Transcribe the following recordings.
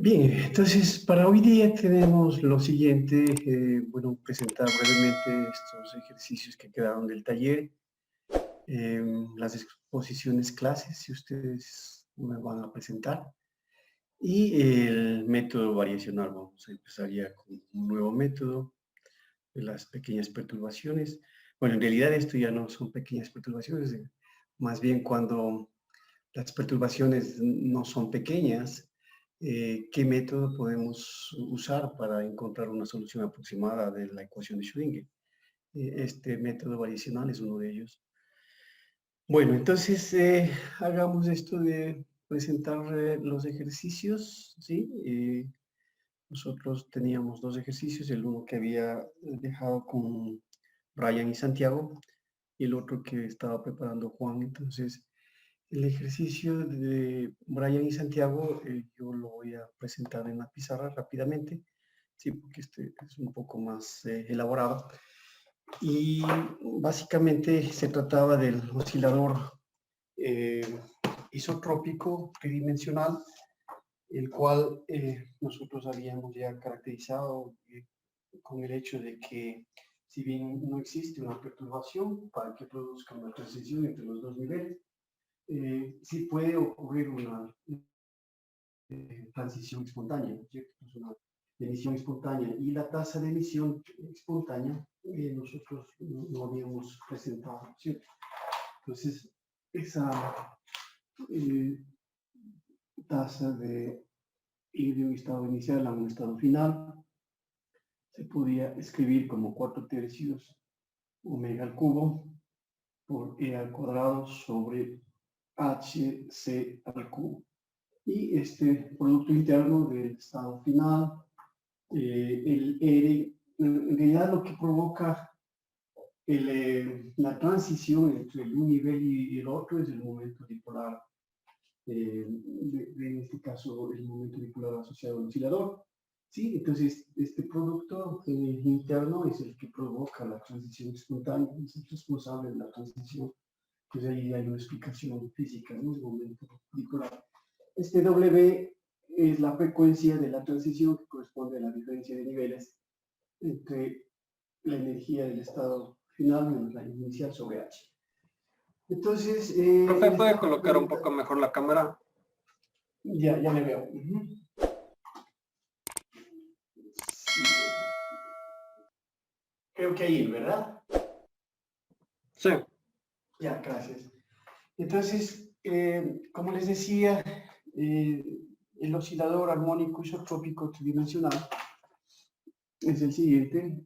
Bien, entonces para hoy día tenemos lo siguiente, presentar brevemente estos ejercicios que quedaron del taller, las exposiciones clases, si ustedes me van a presentar, y el método variacional. Vamos a empezar ya con un nuevo método de las pequeñas perturbaciones. Bueno, en realidad esto ya no son pequeñas perturbaciones, más bien cuando las perturbaciones no son pequeñas, ¿qué método podemos usar para encontrar una solución aproximada de la ecuación de Schrödinger? Este método variacional es uno de ellos. Bueno, entonces hagamos esto de presentar los ejercicios, ¿sí? Nosotros teníamos dos ejercicios, el uno que había dejado con Brian y Santiago, y el otro que estaba preparando Juan. Entonces, el ejercicio de Brian y Santiago, yo lo voy a presentar en la pizarra rápidamente, sí, porque este es un poco más elaborado. Y básicamente se trataba del oscilador isotrópico tridimensional, el cual nosotros habíamos ya caracterizado con el hecho de que si bien no existe una perturbación para que produzca una transición entre los dos niveles, sí puede ocurrir una transición espontánea, ¿cierto? Es una emisión espontánea, y la tasa de emisión espontánea nosotros no habíamos presentado, ¿cierto? Entonces, esa eh, tasa de ir de un estado inicial a un estado final se podía escribir como 4/3 omega al cubo por e al cuadrado sobre hc al cubo. Y este producto interno del estado final, el R, en realidad lo que provoca la transición entre un nivel y el otro es el momento dipolar, en este caso el momento dipolar asociado al oscilador. Sí, entonces este producto interno es el que provoca la transición espontánea, es el responsable de la transición. Pues ahí hay una explicación física, ¿no? El momento dipolar. Este W es la frecuencia de la transición que corresponde a la diferencia de niveles entre la energía del estado final menos la inicial sobre H. Entonces, Profe, ¿puede colocar un poco mejor la cámara? Ya le veo. Sí. Creo que ahí, ¿verdad? Sí. Ya, gracias. Entonces, como les decía, el oscilador armónico isotrópico tridimensional es el siguiente.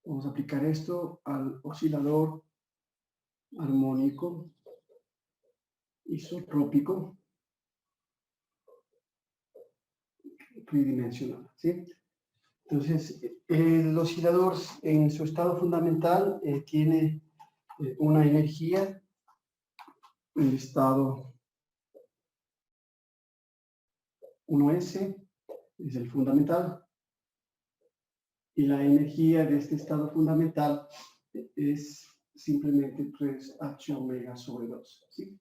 Vamos a aplicar esto al oscilador armónico isotrópico tridimensional, ¿sí? Entonces, el oscilador en su estado fundamental tiene una energía en el estado 1S, es el fundamental, y la energía de este estado fundamental es simplemente 3h omega sobre 2, ¿sí?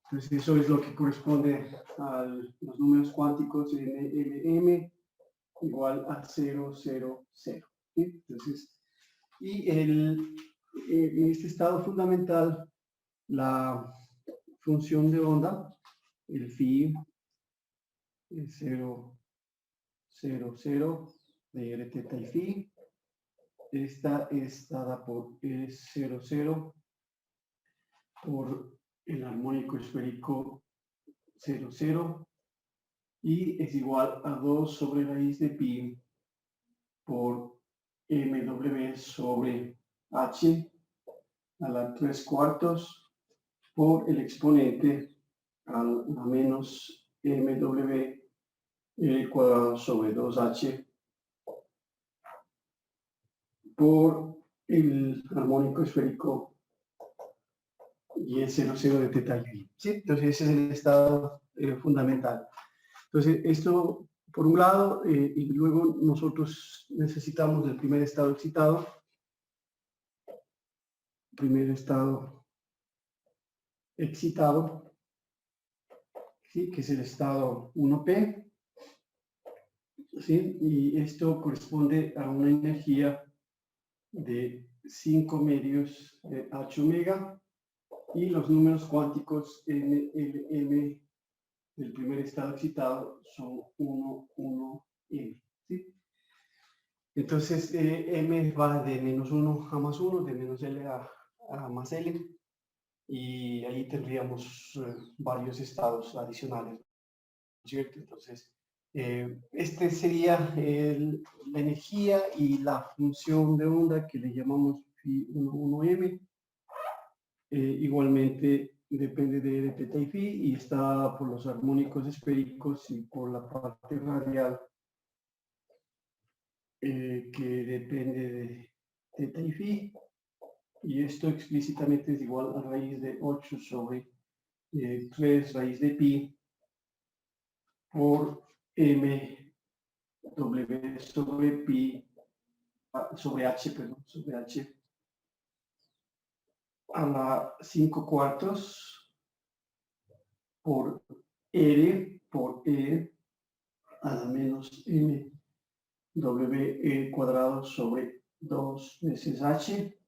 Entonces eso es lo que corresponde a los números cuánticos NLM igual a 0, 0, 0, ¿sí? Entonces, y en este estado fundamental, la función de onda, el phi, es 0, 0, 0, de r teta y phi. Esta es dada por E00 por el armónico esférico 00, y es igual a 2 sobre raíz de pi por mw sobre h a la 3/4 por el exponente a la menos mw cuadrado sobre 2h por el armónico esférico y el 0,0 de teta y phi, ¿sí? Entonces ese es el estado fundamental. Entonces esto por un lado, y luego nosotros necesitamos el primer estado excitado, ¿sí? Que es el estado 1P, ¿sí? Y esto corresponde a una energía de 5 medios H omega, y los números cuánticos N, L, M del primer estado excitado son 1, 1, M, ¿sí? Entonces, M va de menos 1 a más 1, de menos L a más L, y ahí tendríamos varios estados adicionales, ¿cierto? Entonces, este sería la energía y la función de onda que le llamamos Φ11M. Igualmente depende de θ y φ, y está por los armónicos esféricos y por la parte radial que depende de θ y φ, y esto explícitamente es igual a raíz de 8 sobre 3 raíz de pi por m w sobre pi sobre h, perdón, sobre h a la 5 cuartos por r por e a la menos m w cuadrado sobre 2 veces h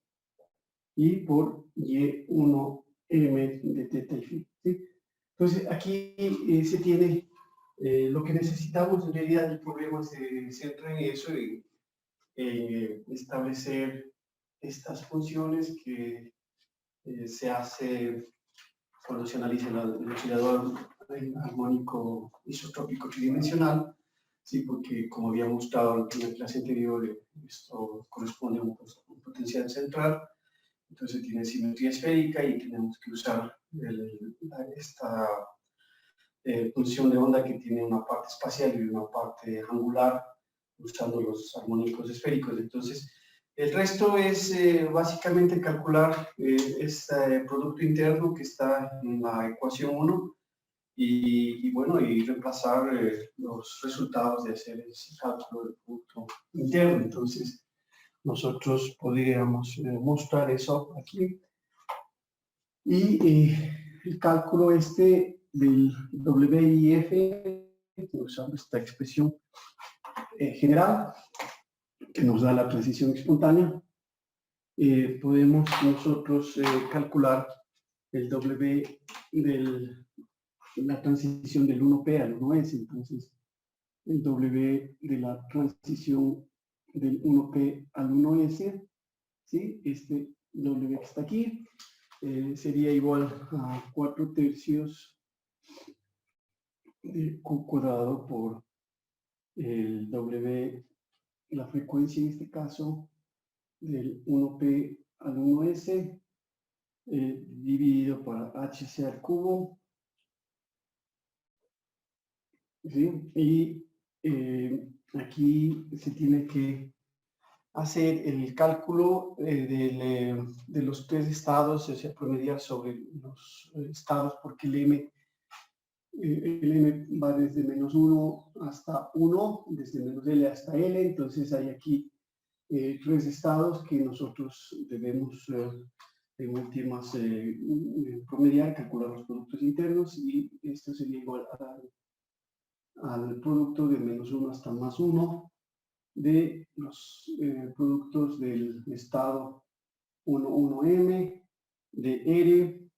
y por y1m de θ y φ, ¿sí? Entonces aquí se tiene lo que necesitamos. En realidad el problema se centra en eso, en establecer estas funciones que se hace cuando se analiza el oscilador armónico isotrópico tridimensional, ¿sí? Porque como había mostrado en la clase anterior, esto corresponde a un potencial central, entonces tiene simetría esférica y tenemos que usar esta función de onda que tiene una parte espacial y una parte angular, usando los armónicos esféricos. Entonces, el resto es básicamente calcular este producto interno que está en la ecuación 1 y bueno, y reemplazar los resultados de hacer ese cálculo del producto interno. Entonces, nosotros podríamos mostrar eso aquí. Y el cálculo este del WIF, usando esta expresión general, que nos da la transición espontánea, podemos nosotros calcular el W de la transición del 1P al 1S. Entonces, el W de la transición del 1P al 1S, ¿sí? Este W que está aquí, sería igual a 4 tercios de Q cuadrado por el W, la frecuencia en este caso, del 1P al 1S, dividido por HC al cubo, ¿sí? Y aquí se tiene que hacer el cálculo de los tres estados, o sea, promediar sobre los estados, porque el M va desde menos 1 hasta 1, desde menos L hasta L. Entonces hay aquí tres estados que nosotros debemos en últimas promediar, calcular los productos internos, y esto sería igual al producto de menos 1 hasta más 1 de los productos del estado 1,1m, de R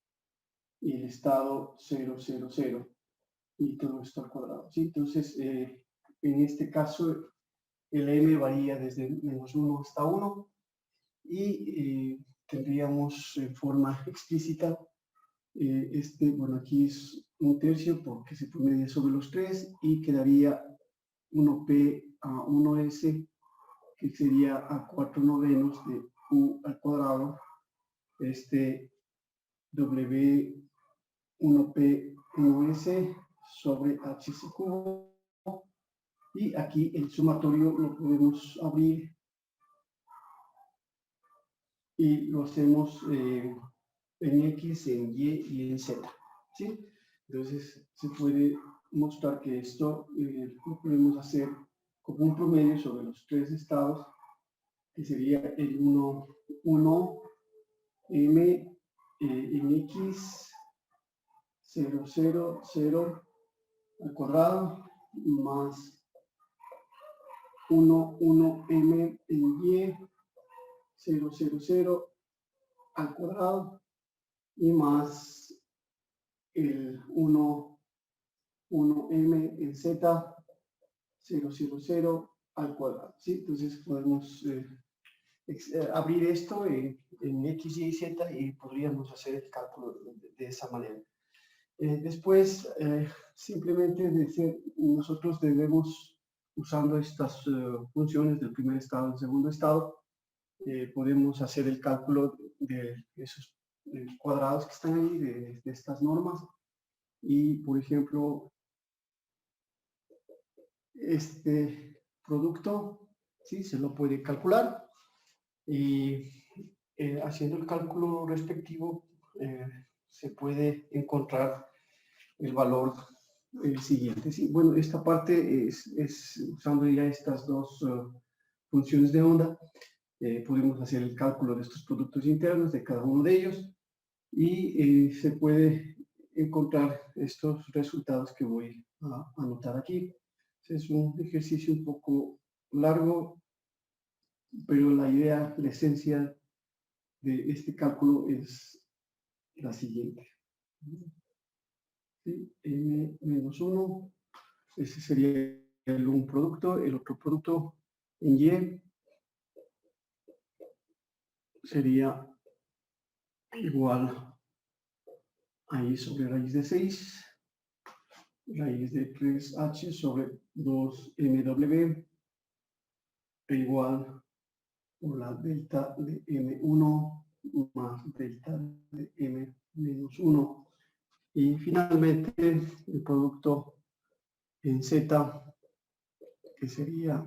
y el estado 0,0,0, y todo esto al cuadrado, ¿sí? Entonces, en este caso, el M varía desde menos 1 hasta 1, y tendríamos en forma explícita bueno, aquí es un tercio porque se promedia sobre los tres, y quedaría 1P a 1S, que sería a 4 novenos de Q al cuadrado, este W 1P 1S sobre HC cubo, y aquí el sumatorio lo podemos abrir y lo hacemos en X, en Y y en Z, ¿sí? Entonces se puede mostrar que esto lo podemos hacer como un promedio sobre los tres estados, que sería el 1, M en X, 0, 0, 0 al cuadrado más 1m en y 0, 0, 0 al cuadrado y más el 1m en z 0, 0, 0 al cuadrado, ¿sí? Entonces podemos abrir esto en x, y, z y podríamos hacer el cálculo de esa manera. Después, simplemente nosotros debemos, usando estas funciones del primer estado y del segundo estado, podemos hacer el cálculo de esos cuadrados que están ahí, de estas normas. Y, por ejemplo, este producto, ¿sí? Se lo puede calcular. Y haciendo el cálculo respectivo, se puede encontrar el valor siguiente. Sí, bueno, esta parte es usando ya estas dos funciones de onda, podemos hacer el cálculo de estos productos internos de cada uno de ellos y se puede encontrar estos resultados que voy a anotar aquí. Es un ejercicio un poco largo, pero la idea, la esencia de este cálculo es la siguiente. ¿Sí? M-1, ese sería un producto, el otro producto en Y sería igual a Y sobre raíz de 6, raíz de 3H sobre 2MW igual por la delta de M1 más delta de M menos 1. Y finalmente el producto en Z, que sería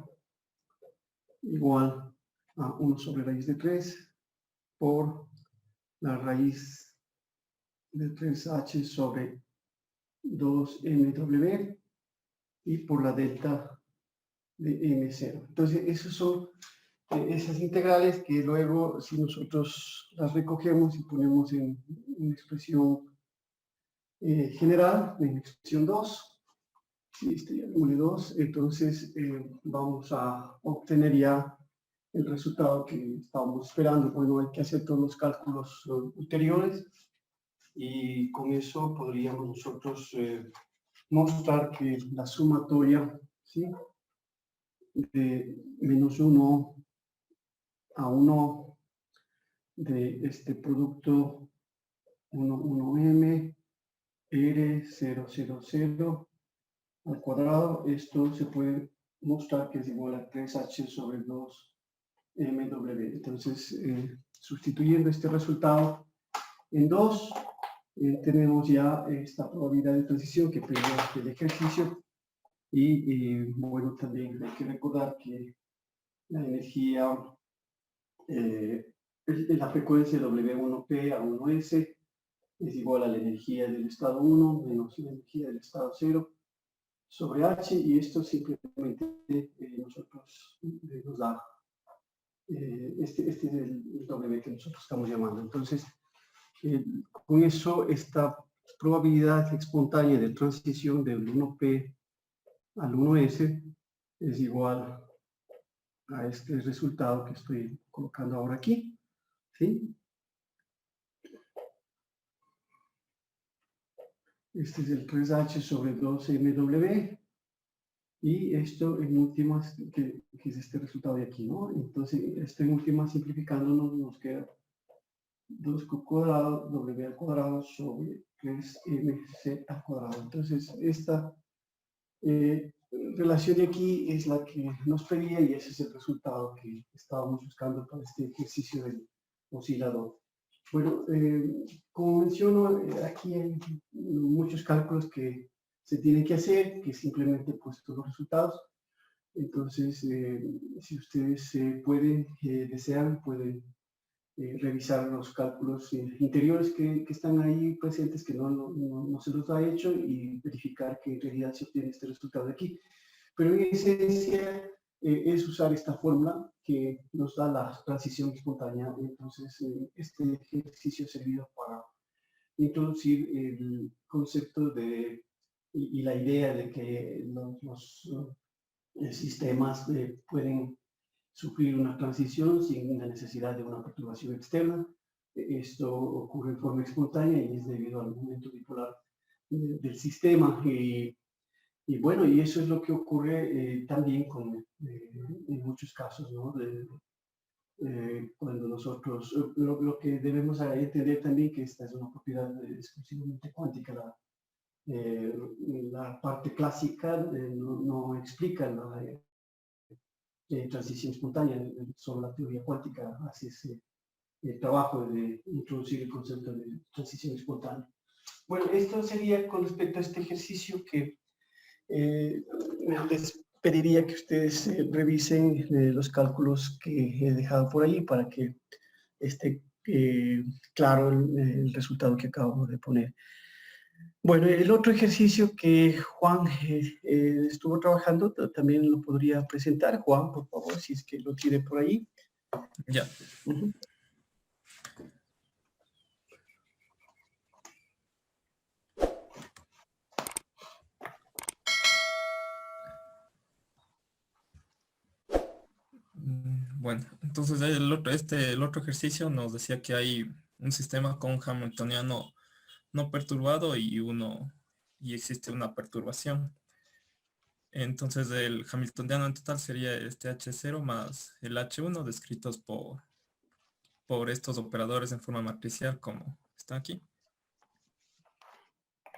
igual a 1 sobre raíz de 3 por la raíz de 3H sobre 2MW y por la delta de M0. Entonces, esas son esas integrales que luego, si nosotros las recogemos y ponemos en una expresión general, en expresión 2, si este ya le 2, entonces vamos a obtener ya el resultado que estábamos esperando. Bueno, hay que hacer todos los cálculos ulteriores y con eso podríamos nosotros mostrar que la sumatoria, ¿sí?, de menos 1 a 1 de este producto 1m R000 al cuadrado, esto se puede mostrar que es igual a 3H sobre 2MW. Entonces, sustituyendo este resultado en 2, tenemos ya esta probabilidad de transición que perdió el ejercicio. Y bueno, también hay que recordar que la energía, la frecuencia W1P a 1S es igual a la energía del estado 1 menos la energía del estado 0 sobre H, y esto simplemente nosotros nos da, este es el W que nosotros estamos llamando. Entonces, con eso, esta probabilidad espontánea de transición del 1P al 1S es igual a este resultado que estoy colocando ahora aquí, ¿sí? Este es el 3H sobre 2MW y esto en últimas, que es este resultado de aquí, ¿no? Entonces, esto en últimas, simplificándonos, nos queda 2Q cuadrado, W al cuadrado sobre 3MC al cuadrado. Entonces, esta relación de aquí es la que nos pedía y ese es el resultado que estábamos buscando para este ejercicio del oscilador. Bueno, como menciono, aquí hay muchos cálculos que se tienen que hacer, que simplemente he puesto los resultados. Entonces, si ustedes pueden, desean, pueden revisar los cálculos interiores que están ahí presentes, que no se los ha hecho, y verificar que en realidad se obtiene este resultado de aquí. Pero en esencia es usar esta fórmula que nos da la transición espontánea. Entonces, este ejercicio ha servido para introducir el concepto de y la idea de que los sistemas pueden sufrir una transición sin la necesidad de una perturbación externa. Esto ocurre en forma espontánea y es debido al momento bipolar del sistema. Y bueno, y eso es lo que ocurre también en muchos casos, ¿no? Cuando nosotros, lo que debemos entender también que esta es una propiedad exclusivamente cuántica, eh, la parte clásica no explica la transición espontánea, solo la teoría cuántica hace ese trabajo de introducir el concepto de transición espontánea. Bueno, esto sería con respecto a este ejercicio que les pediría que ustedes revisen los cálculos que he dejado por ahí para que esté claro el resultado que acabo de poner. Bueno, el otro ejercicio que Juan estuvo trabajando, también lo podría presentar. Juan, por favor, si es que lo tiene por ahí. Ya. Uh-huh. Bueno, entonces el otro ejercicio nos decía que hay un sistema con un hamiltoniano no perturbado y existe una perturbación. Entonces el hamiltoniano en total sería este H0 más el H1 descritos por estos operadores en forma matricial como está aquí.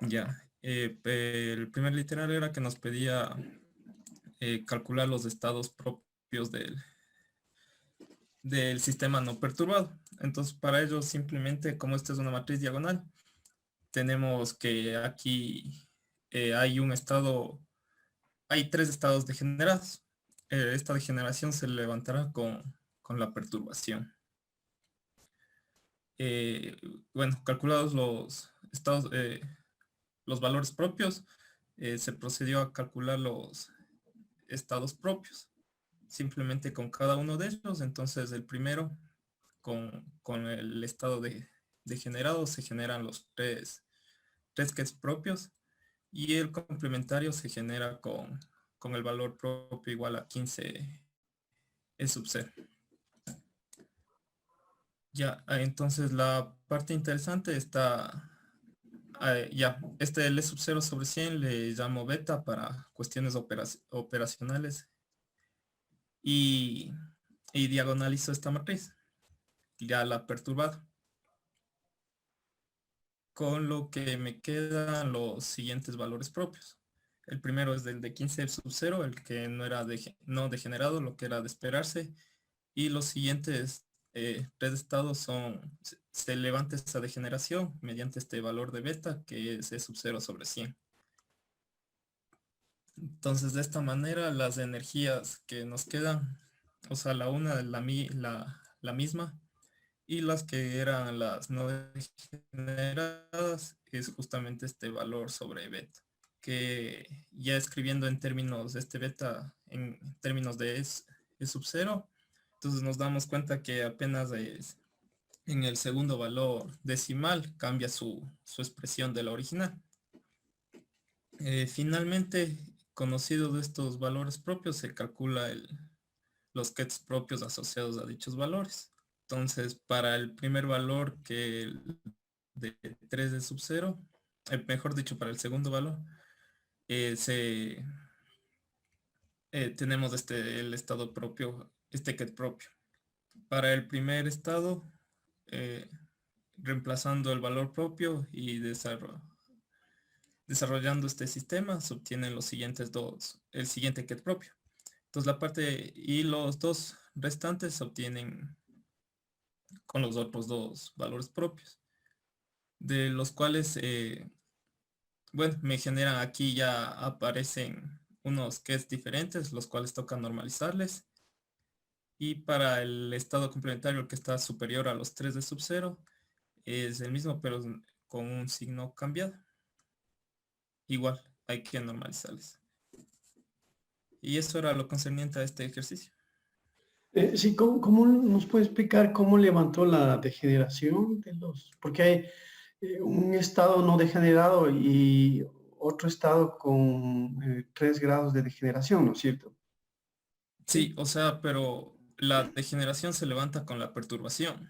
Ya, el primer literal era que nos pedía calcular los estados propios del sistema no perturbado. Entonces, para ello, simplemente, como esta es una matriz diagonal, tenemos que aquí hay tres estados degenerados. Esta degeneración se levantará con la perturbación. Bueno, calculados los estados, los valores propios, se procedió a calcular los estados propios. Simplemente con cada uno de ellos, entonces el primero, con el estado degenerado, se generan los tres qubits propios y el complementario se genera con el valor propio igual a 15 E sub 0. Ya, entonces la parte interesante está, ya, este L sub 0 sobre 100 le llamo beta para cuestiones operacionales y diagonalizo esta matriz, ya la perturbada. Con lo que me quedan los siguientes valores propios. El primero es del de 15 sub 0, el que no era no degenerado, lo que era de esperarse. Y los siguientes tres estados se levanta esta degeneración mediante este valor de beta, que es E sub 0 sobre 100. Entonces, de esta manera, las energías que nos quedan, o sea, la una, la misma, y las que eran las no degeneradas es justamente este valor sobre beta, que ya escribiendo en términos de este beta, en términos de E sub 0, entonces nos damos cuenta que apenas en el segundo valor decimal cambia su expresión de la original. Finalmente, conocido de estos valores propios, se calcula los qubits propios asociados a dichos valores. Entonces, para el primer valor que el de 3 de sub 0, mejor dicho, para el segundo valor, tenemos el estado propio, este qubit propio. Para el primer estado, reemplazando el valor propio y desarrollando este sistema, se obtienen los siguientes el siguiente qubit propio. Entonces la parte y los dos restantes se obtienen con los otros dos valores propios, de los cuales, bueno, me generan aquí ya aparecen unos qubits diferentes, los cuales toca normalizarles. Y para el estado complementario, que está superior a los 3 de sub 0, es el mismo, pero con un signo cambiado. Igual, hay que normalizarles. Y eso era lo concerniente a este ejercicio. Sí, ¿cómo nos puede explicar cómo levantó la degeneración de los? Porque hay un estado no degenerado y otro estado con 3 grados de degeneración, ¿no es cierto? Sí, o sea, pero la degeneración se levanta con la perturbación.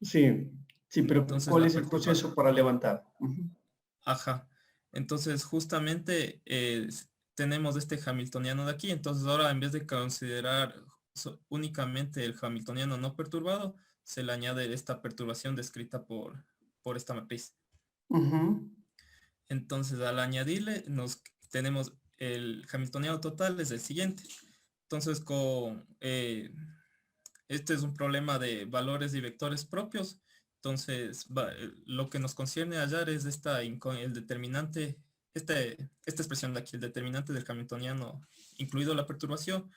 Sí, sí, pero Entonces ¿cuál la es el perturba, proceso para levantar? Ujú. ajá. Entonces justamente tenemos este hamiltoniano de aquí. Entonces ahora en vez de considerar únicamente el hamiltoniano no perturbado, se le añade esta perturbación descrita por esta matriz. Ujú. Entonces, al añadirle, tenemos el hamiltoniano total es el siguiente. Entonces, este es un problema de valores y vectores propios. Entonces, lo que nos concierne hallar es el determinante, esta expresión de aquí, el determinante del hamiltoniano, incluido la perturbación,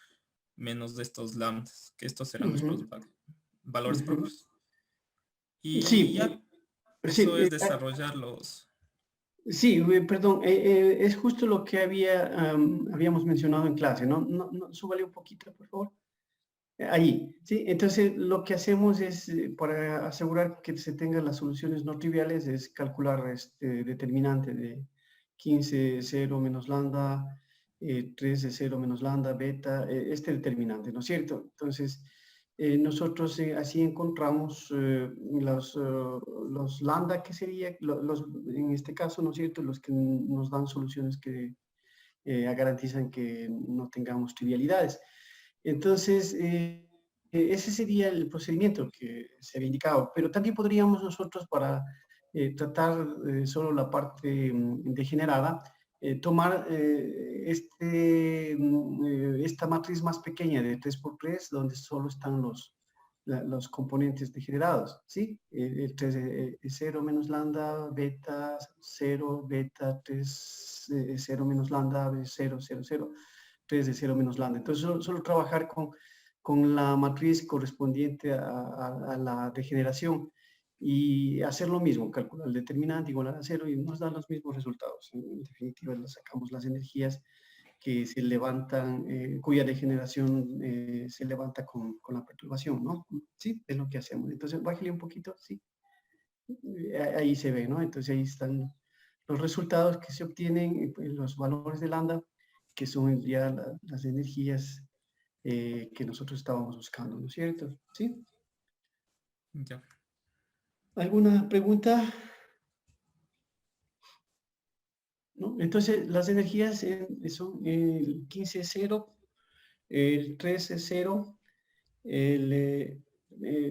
menos de estos lambdas, que estos serán nuestros Ujú. valores Ujú. propios. Y Sí, ya, sí, eso es desarrollar los... sí, perdón, es justo lo que habíamos mencionado en clase, ¿no? Súbale un poquito, por favor. Ahí, ¿sí? Entonces, lo que hacemos es, para asegurar que se tengan las soluciones no triviales, es calcular este determinante de 15 0 menos lambda, 13 0 menos lambda, beta, este determinante, ¿no es cierto? Entonces, nosotros así encontramos los lambda, que sería, en este caso, ¿no es cierto?, los que nos dan soluciones que garantizan que no tengamos trivialidades. Entonces, ese sería el procedimiento que se había indicado, pero también podríamos nosotros, para tratar solo la parte degenerada, tomar esta matriz más pequeña de 3×3, donde solo están los componentes degenerados, ¿sí? El 3 es 0 menos lambda, beta 0, beta 3, 0 menos lambda, 0, 0, 0. 3 de 0 menos lambda. Entonces, solo trabajar con la matriz correspondiente a la degeneración y hacer lo mismo, calcular el determinante igual a 0 y nos da los mismos resultados. En definitiva, sacamos las energías que se levantan, cuya degeneración se levanta con la perturbación, ¿no? Sí, es lo que hacemos. Entonces, bájale un poquito, sí. Ahí se ve, ¿no? Entonces, ahí están los resultados que se obtienen, los valores de lambda, que son ya las energías que nosotros estábamos buscando, ¿no es cierto? ¿Sí? Ya. ¿Alguna pregunta? ¿No? Entonces, las energías son el 15 es 0, el 3 es 0,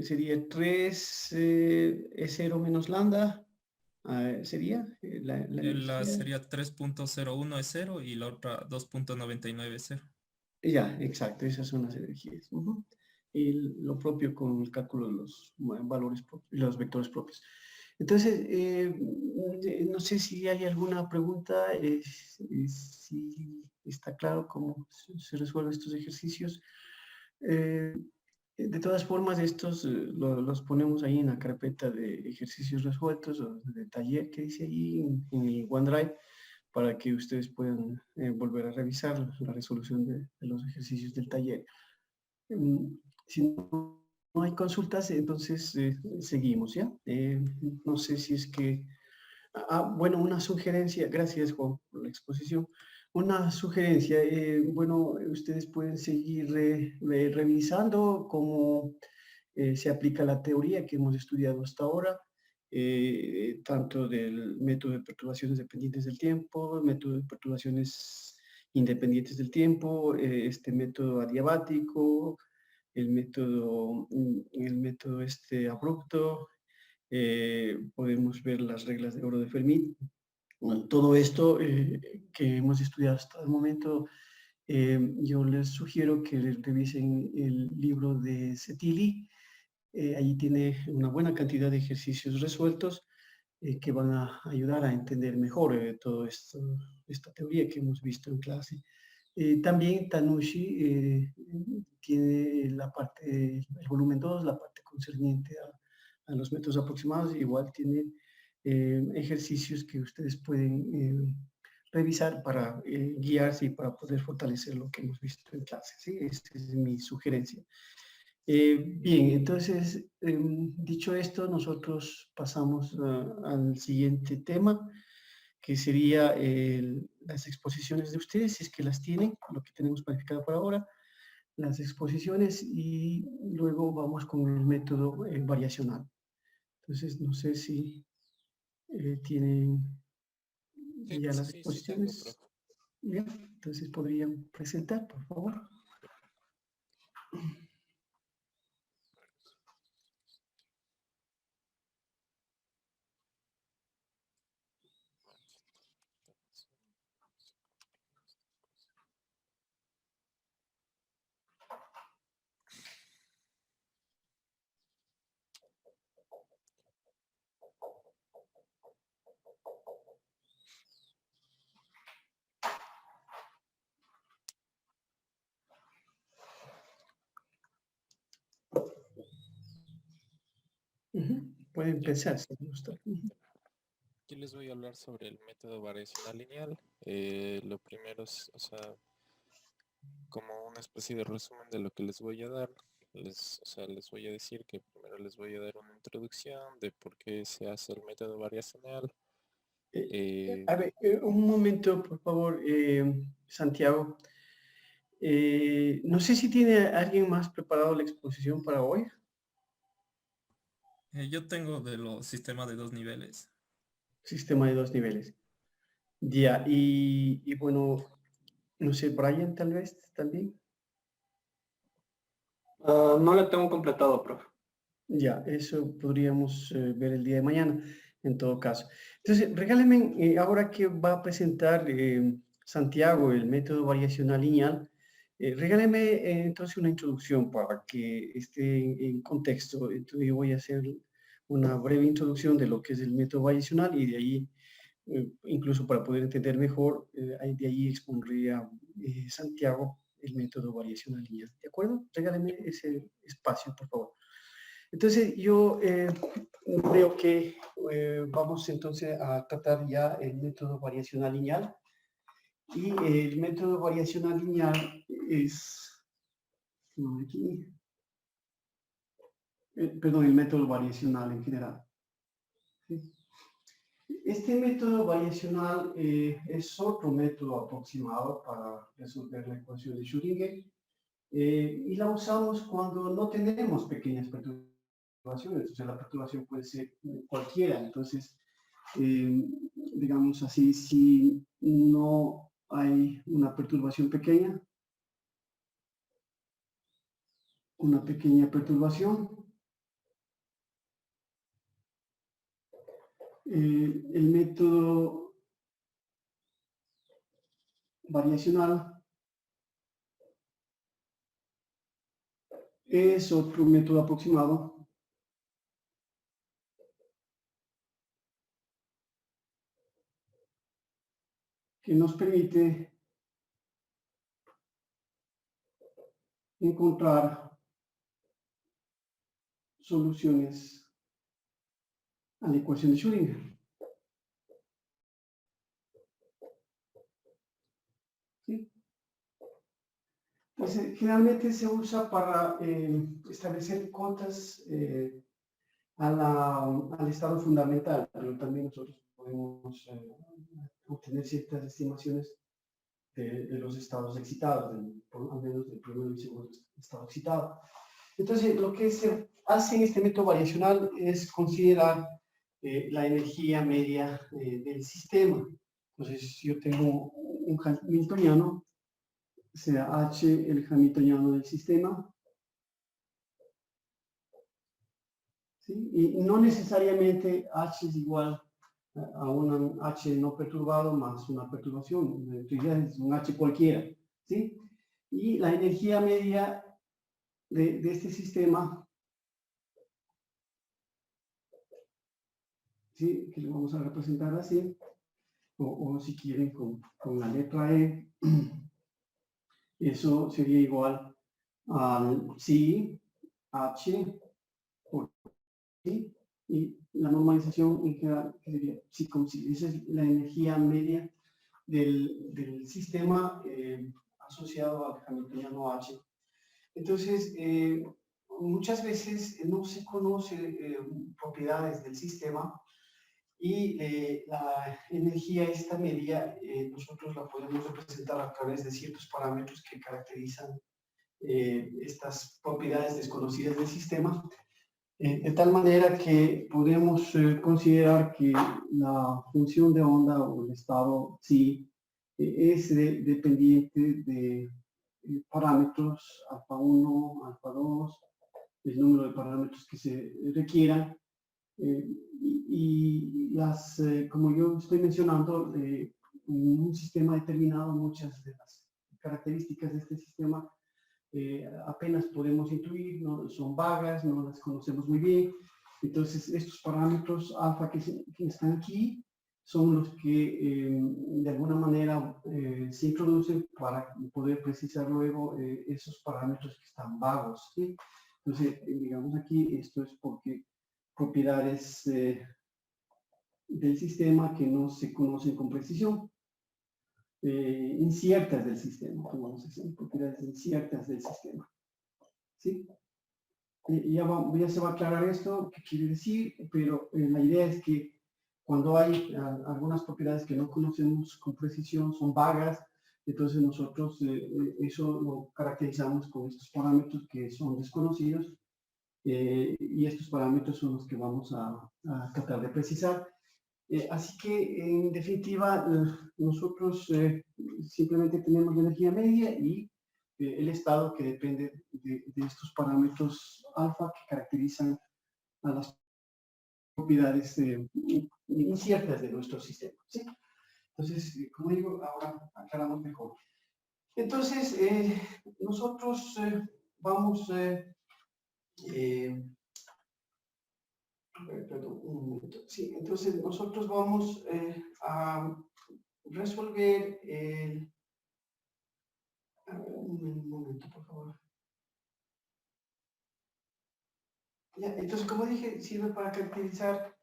sería 3 es 0 menos lambda, sería la energía. Sería 3.01 es 0 y la otra 2.99 es 0. Ya, exacto, esas son las energías. Ujú. Y lo propio con el cálculo de los valores propios, los vectores propios. Entonces, no sé si hay alguna pregunta, si está claro cómo se resuelven estos ejercicios. Eh, de todas formas, estos los ponemos ahí en la carpeta de ejercicios resueltos o de taller que dice ahí en el OneDrive, para que ustedes puedan volver a revisar la resolución de los ejercicios del taller. Si no hay consultas, entonces seguimos, ¿ya? No sé si es que... bueno, una sugerencia, gracias Juan por la exposición. Una sugerencia, bueno, ustedes pueden seguir revisando cómo se aplica la teoría que hemos estudiado hasta ahora, tanto del método de perturbaciones dependientes del tiempo, método de perturbaciones independientes del tiempo, este método adiabático, el método abrupto. Podemos ver las reglas de oro de Fermi. Bueno, todo esto que hemos estudiado hasta el momento, yo les sugiero que revisen el libro de Cetili. Allí tiene una buena cantidad de ejercicios resueltos que van a ayudar a entender mejor todo esto, esta teoría que hemos visto en clase. También Tanushi tiene el volumen 2, la parte concerniente a los métodos aproximados. Igual tiene ejercicios que ustedes pueden revisar para guiarse y para poder fortalecer lo que hemos visto en clase. ¿Sí? Esta es mi sugerencia. Bien, entonces, dicho esto, nosotros pasamos al siguiente tema, que sería las exposiciones de ustedes, si es que las tienen, lo que tenemos planificado por ahora, las exposiciones, y luego vamos con el método variacional. Entonces, no sé si tienen Sí, ya las sí, sí tengo, exposiciones. profe. Bien, entonces podrían presentar, por favor. Pueden empezar, si les gusta. Aquí les voy a hablar sobre el método variacional lineal. Lo primero es, o sea, como una especie de resumen de lo que les voy a dar. Les voy a decir que primero les voy a dar una introducción de por qué se hace el método variacional. A ver, un momento, por favor, Santiago. No sé si tiene alguien más preparado la exposición para hoy. Yo tengo de los sistemas de 2 niveles. Sistema de 2 niveles. Ya, y bueno, no sé, Brian tal vez también. No le tengo completado, profe. Ya, eso podríamos ver el día de mañana, en todo caso. Entonces, regáleme, ahora que va a presentar Santiago el método variacional lineal, regáleme entonces una introducción para que esté en contexto. Entonces, yo voy a hacer una breve introducción de lo que es el método variacional, y de ahí, incluso para poder entender mejor, de ahí expondría Santiago el método variacional lineal. ¿De acuerdo? Regáleme ese espacio, por favor. Entonces, yo creo que vamos entonces a tratar ya el método variacional lineal. Y el método variacional lineal es, no, aquí, perdón, el método variacional en general. ¿Sí? Este método variacional es otro método aproximado para resolver la ecuación de Schrödinger, y la usamos cuando no tenemos pequeñas perturbaciones. Entonces la perturbación puede ser cualquiera. Entonces, digamos así, si no hay una perturbación pequeña, una pequeña perturbación, el método variacional es otro método aproximado que nos permite encontrar soluciones a la ecuación de Schrödinger. ¿Sí? Entonces, generalmente se usa para establecer cotas al estado fundamental, pero también nosotros podemos obtener ciertas estimaciones de los estados excitados, al menos del primero y segundo estado excitado. Entonces, lo que se hace en este método variacional es considerar la energía media del sistema. Entonces, yo tengo un hamiltoniano, sea H el hamiltoniano del sistema, ¿sí? Y no necesariamente H es igual a un H no perturbado más una perturbación. Es un H cualquiera, ¿sí? Y la energía media de este sistema, ¿sí? Que lo vamos a representar así, o si quieren con la letra E, eso sería igual al psi H por I, y la normalización en general, que sería psi con psi. Esa es la energía media del sistema asociado al hamiltoniano H. Entonces, muchas veces no se conoce propiedades del sistema, y la energía esta media nosotros la podemos representar a través de ciertos parámetros que caracterizan estas propiedades desconocidas del sistema, de tal manera que podemos considerar que la función de onda o el estado psi es dependiente de parámetros alfa 1, alfa 2, el número de parámetros que se requieran. Y las, como yo estoy mencionando, en un sistema determinado, muchas de las características de este sistema apenas podemos intuir, ¿no? Son vagas, no las conocemos muy bien. Entonces, estos parámetros alfa que están aquí son los que de alguna manera se introducen para poder precisar luego esos parámetros que están vagos, ¿sí? Entonces, digamos aquí, esto es porque propiedades del sistema que no se conocen con precisión, inciertas del sistema, vamos a decir, propiedades inciertas del sistema, ¿sí? Ya se va a aclarar esto, qué quiere decir, pero la idea es que cuando hay algunas propiedades que no conocemos con precisión, son vagas, entonces nosotros eso lo caracterizamos con estos parámetros que son desconocidos, y estos parámetros son los que vamos a tratar de precisar. Así que, en definitiva, nosotros simplemente tenemos la energía media y el estado que depende de estos parámetros alfa que caracterizan a las propiedades inciertas de nuestro sistema, ¿sí? Entonces, como digo, ahora aclaramos mejor. Entonces, nosotros vamos... perdón, un momento. Sí, entonces nosotros vamos a resolver el... A ver, un momento, por favor. Ya, entonces, como dije, sirve para caracterizar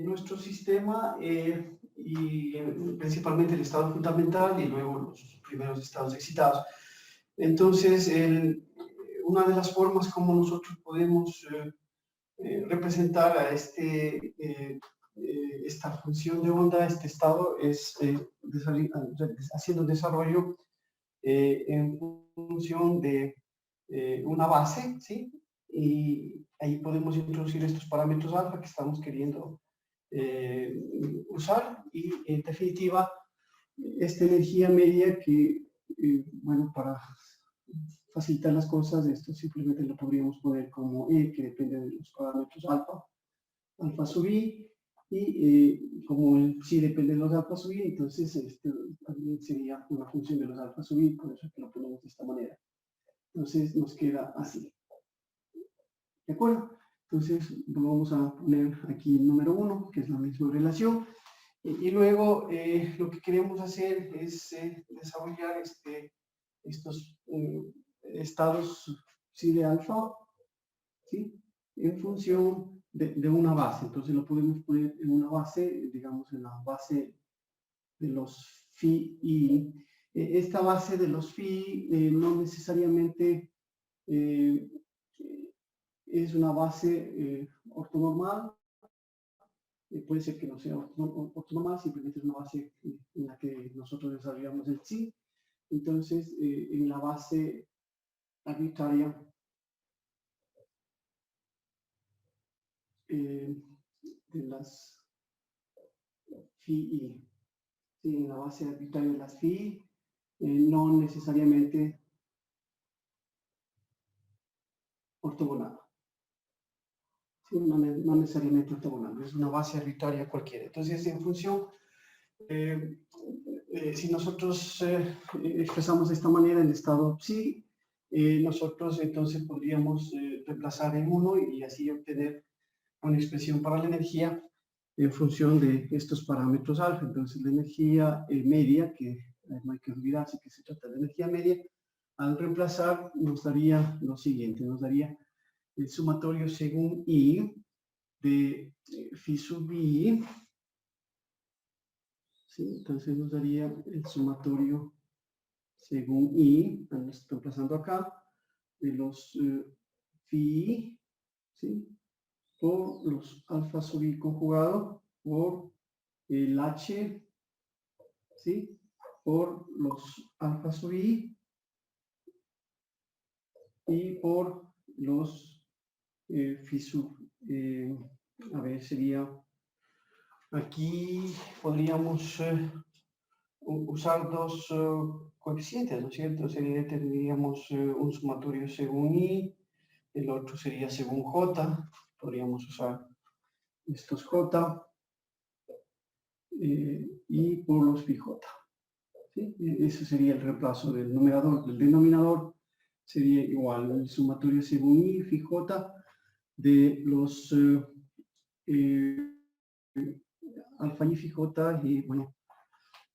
nuestro sistema y principalmente el estado fundamental y luego los primeros estados excitados. Entonces, una de las formas como nosotros podemos representar a esta función de onda, este estado, es haciendo un desarrollo en función de una base, ¿sí? Y ahí podemos introducir estos parámetros alfa que estamos queriendo usar y, en definitiva, esta energía media que, bueno, para facilitar las cosas, esto simplemente lo podríamos poner como E, que depende de los parámetros alfa sub I, y como el psi depende de los alfa sub I, entonces esto también sería una función de los alfa sub I, por eso que lo ponemos de esta manera. Entonces nos queda así. ¿De acuerdo? Entonces vamos a poner aquí el número 1, que es la misma relación. Y luego lo que queremos hacer es desarrollar estos estados psi de alfa, ¿sí? En función de una base. Entonces lo podemos poner en una base, digamos en la base de los phi i. Esta base de los phi no necesariamente es una base ortonormal. Puede ser que no sea ortonormal, simplemente es una base en la que nosotros desarrollamos el psi. Entonces, en la base arbitraria de las phi i, ¿sí? En la base arbitraria de las phi no necesariamente ortogonal. ¿Sí? No necesariamente ortogonal, es una base arbitraria cualquiera. Entonces, en función, si nosotros expresamos de esta manera el estado psi, nosotros entonces podríamos reemplazar en 1 y así obtener una expresión para la energía en función de estos parámetros alfa. Entonces la energía media, que no hay que olvidarse que se trata de energía media, al reemplazar nos daría lo siguiente, nos daría el sumatorio según I de phi sub I, ¿sí? Entonces nos daría el sumatorio según I, estamos reemplazando acá, de los phi, ¿sí? Por los alfa sub I conjugado por el H, ¿sí? Por los alfa sub I y por los phi sub. A ver, sería, aquí podríamos usar dos coeficientes, ¿no es cierto? Tendríamos un sumatorio según I, el otro sería según J, podríamos usar estos J y por los phi J. ¿Sí? Ese sería el reemplazo del numerador. Del denominador sería igual el sumatorio según I, phi J, de los alfa I, phi J, y bueno,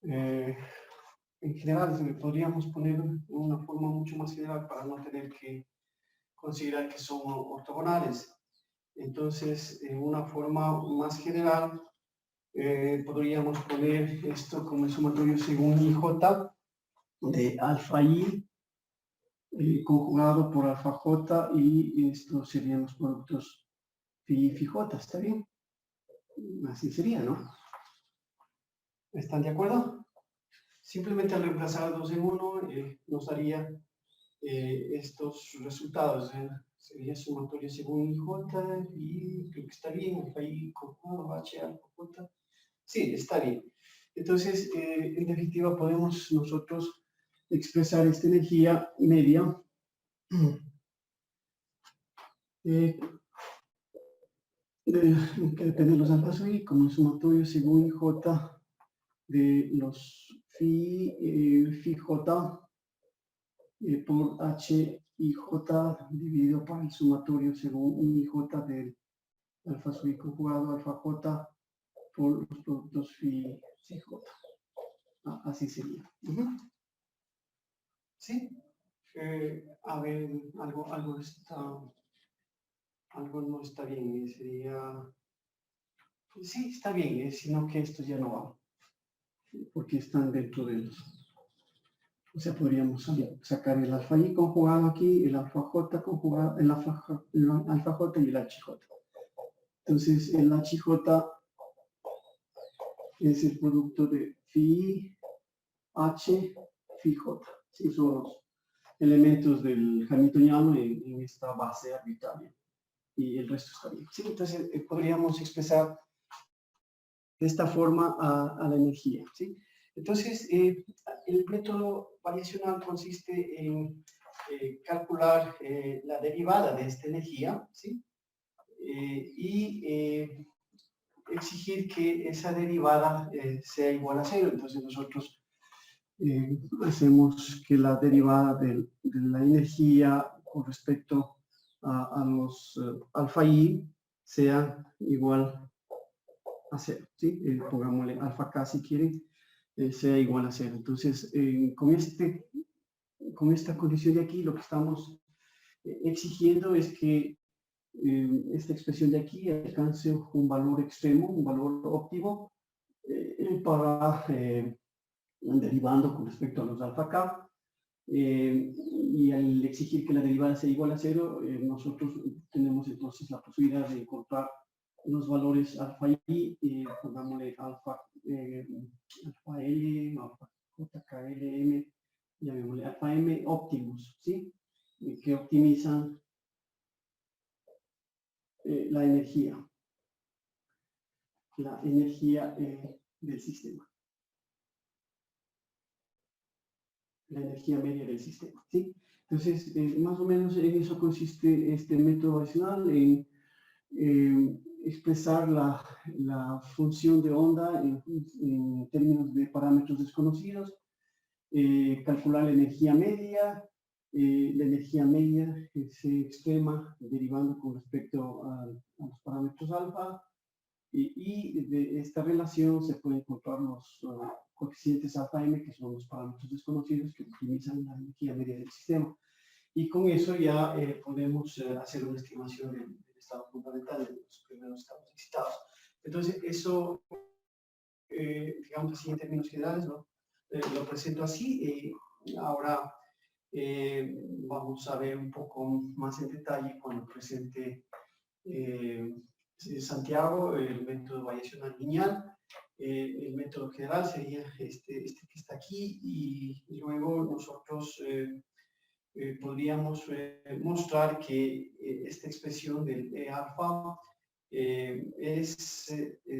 en general podríamos poner una forma mucho más general para no tener que considerar que son ortogonales. Entonces, en una forma más general, podríamos poner esto como el sumatorio según IJ de alfa I conjugado por alfa J, y estos serían los productos phi y phi J, ¿está bien? Así sería, ¿no? ¿Están de acuerdo? Simplemente al reemplazar 2 en 1 nos daría estos resultados. Sería sumatorio según IJ y creo que está bien, alfa I conjugado H alfa J. Sí, está bien. Entonces, en definitiva, podemos nosotros expresar esta energía media que depende de los alfa sub I como el sumatorio según IJ de los phi J por H y J dividido por el sumatorio según I J del alfa sub I conjugado alfa J por los productos phi J. Así sería. ¿Sí? A ver, algo no está bien. Sería... Sí, está bien, sino que estos ya no van. Porque están dentro de los... O sea, podríamos sacar el alfa I conjugado aquí, el alfa J conjugado, el alfa J y el HJ. Entonces, el HJ es el producto de phi H, phi J. Sí, son los elementos del hamiltoniano en esta base arbitraria. Y el resto está bien. Sí, entonces podríamos expresar de esta forma a la energía. ¿Sí? Entonces, el método variacional consiste en calcular la derivada de esta energía, ¿sí? Y exigir que esa derivada sea igual a cero. Entonces nosotros hacemos que la derivada de la energía con respecto a los alfa I sea igual a cero, ¿sí? Pongámosle alfa K si quieren, sea igual a cero. Entonces, con esta condición de aquí, lo que estamos exigiendo es que esta expresión de aquí alcance un valor extremo, un valor óptimo, para derivando con respecto a los alfa K, y al exigir que la derivada sea igual a cero, nosotros tenemos entonces la posibilidad de encontrar los valores alfa I, pongámosle alfa L, alfa JKLM, llamémosle alfa M óptimos, ¿sí? Que optimizan la energía del sistema. La energía media del sistema, ¿sí? Entonces, más o menos en eso consiste este método variacional, en expresar la función de onda en términos de parámetros desconocidos, calcular la energía media se extrema derivando con respecto a los parámetros alfa, y de esta relación se pueden encontrar los coeficientes alfa m, que son los parámetros desconocidos que optimizan la energía media del sistema. Y con eso ya podemos hacer una estimación del estado fundamental de los primeros estados excitados. Entonces, eso, digamos así, en términos generales, ¿no? Lo presento así. Ahora vamos a ver un poco más en detalle cuando presente Santiago, el método variacional lineal. El método general sería este que está aquí, y luego nosotros podríamos mostrar que esta expresión del E alfa es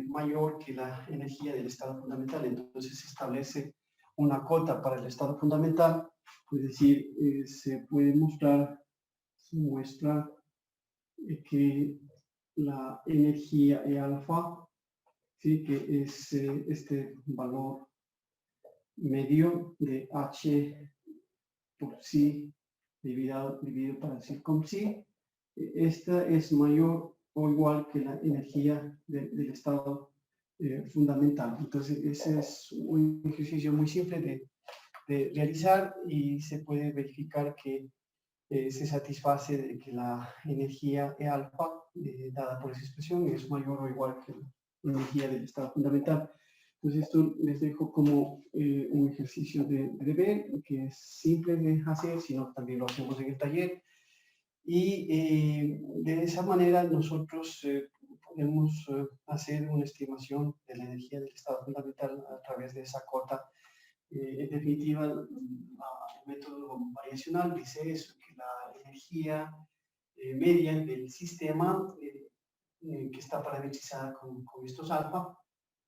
mayor que la energía del estado fundamental. Entonces se establece una cota para el estado fundamental, es decir, se muestra que la energía E alfa, ¿sí?, que es este valor medio de H por psi dividido para psi psi, esta es mayor o igual que la energía del estado fundamental. Entonces, ese es un ejercicio muy simple de realizar, y se puede verificar que se satisface de que la energía E alfa dada por esa expresión es mayor o igual que la energía del estado fundamental. Entonces, esto les dejo como un ejercicio de deber, que es simple de hacer, sino también lo hacemos en el taller. Y de esa manera nosotros podemos hacer una estimación de la energía del estado fundamental a través de esa cota. En definitiva, el método variacional dice eso, que la energía media del sistema que está parametrizada con estos alfa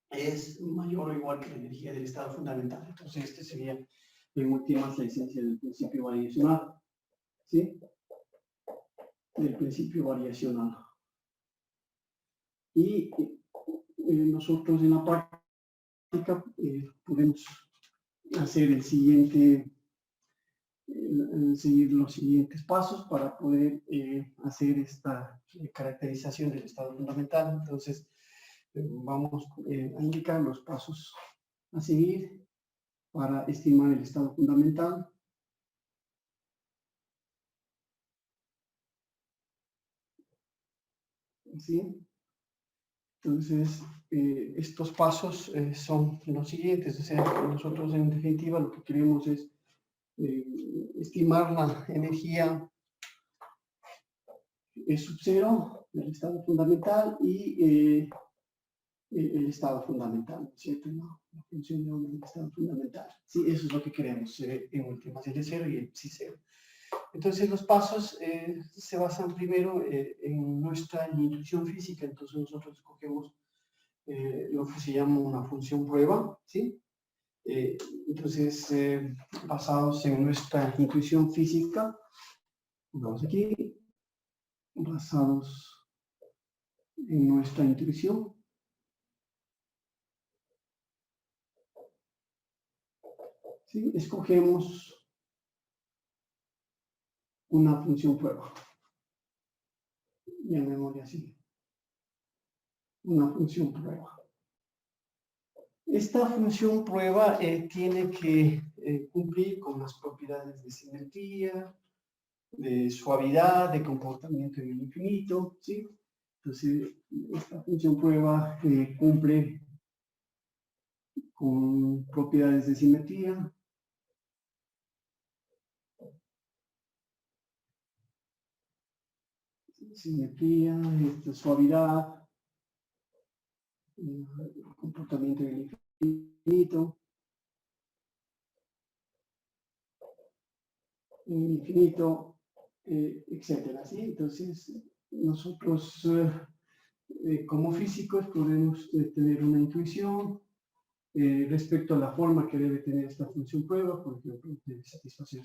es mayor o igual que la energía del estado fundamental. Entonces, este sería en últimas la esencia del principio variacional, ¿sí? Del principio variacional. Y nosotros en la práctica podemos hacer seguir los siguientes pasos para poder hacer esta caracterización del estado fundamental. Entonces, vamos a indicar los pasos a seguir para estimar el estado fundamental. ¿Sí? Entonces, estos pasos son los siguientes. O sea, nosotros en definitiva lo que queremos es estimar la energía sub cero del estado fundamental y el estado fundamental, ¿cierto? La función de onda del estado fundamental. Sí, eso es lo que queremos en últimas, el cero y el psi cero. Entonces, los pasos se basan primero en nuestra intuición física. Entonces, nosotros escogemos lo que se llama una función prueba, ¿sí? Entonces, basados en nuestra intuición física, vamos aquí, basados en nuestra intuición, ¿sí?, escogemos una función prueba, llamémosle así, una función prueba. Esta función prueba tiene que cumplir con las propiedades de simetría, de suavidad, de comportamiento en el infinito, ¿sí? Entonces, esta función prueba cumple con propiedades de simetría, suavidad, comportamiento en el infinito, etcétera, ¿sí? Entonces, nosotros como físicos podemos tener una intuición respecto a la forma que debe tener esta función prueba. Por ejemplo, debe satisfacer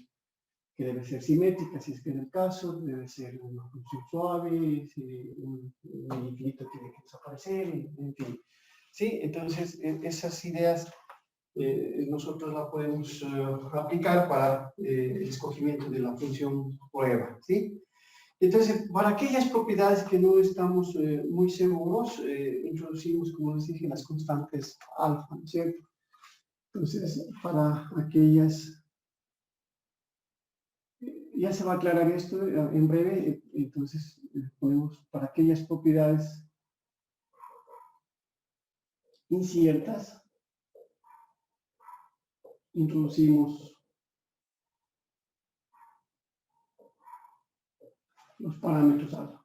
que debe ser simétrica, si es que en el caso, debe ser una función suave, si un infinito tiene que desaparecer, en fin. ¿Sí? Entonces, esas ideas nosotros las podemos aplicar para el escogimiento de la función prueba, ¿sí? Entonces, para aquellas propiedades que no estamos muy seguros, introducimos, como les dije, las constantes alfa, ¿no es cierto? Entonces, para aquellas, ya se va a aclarar esto en breve. Entonces, ponemos para aquellas propiedades inciertas, introducimos los parámetros alfa.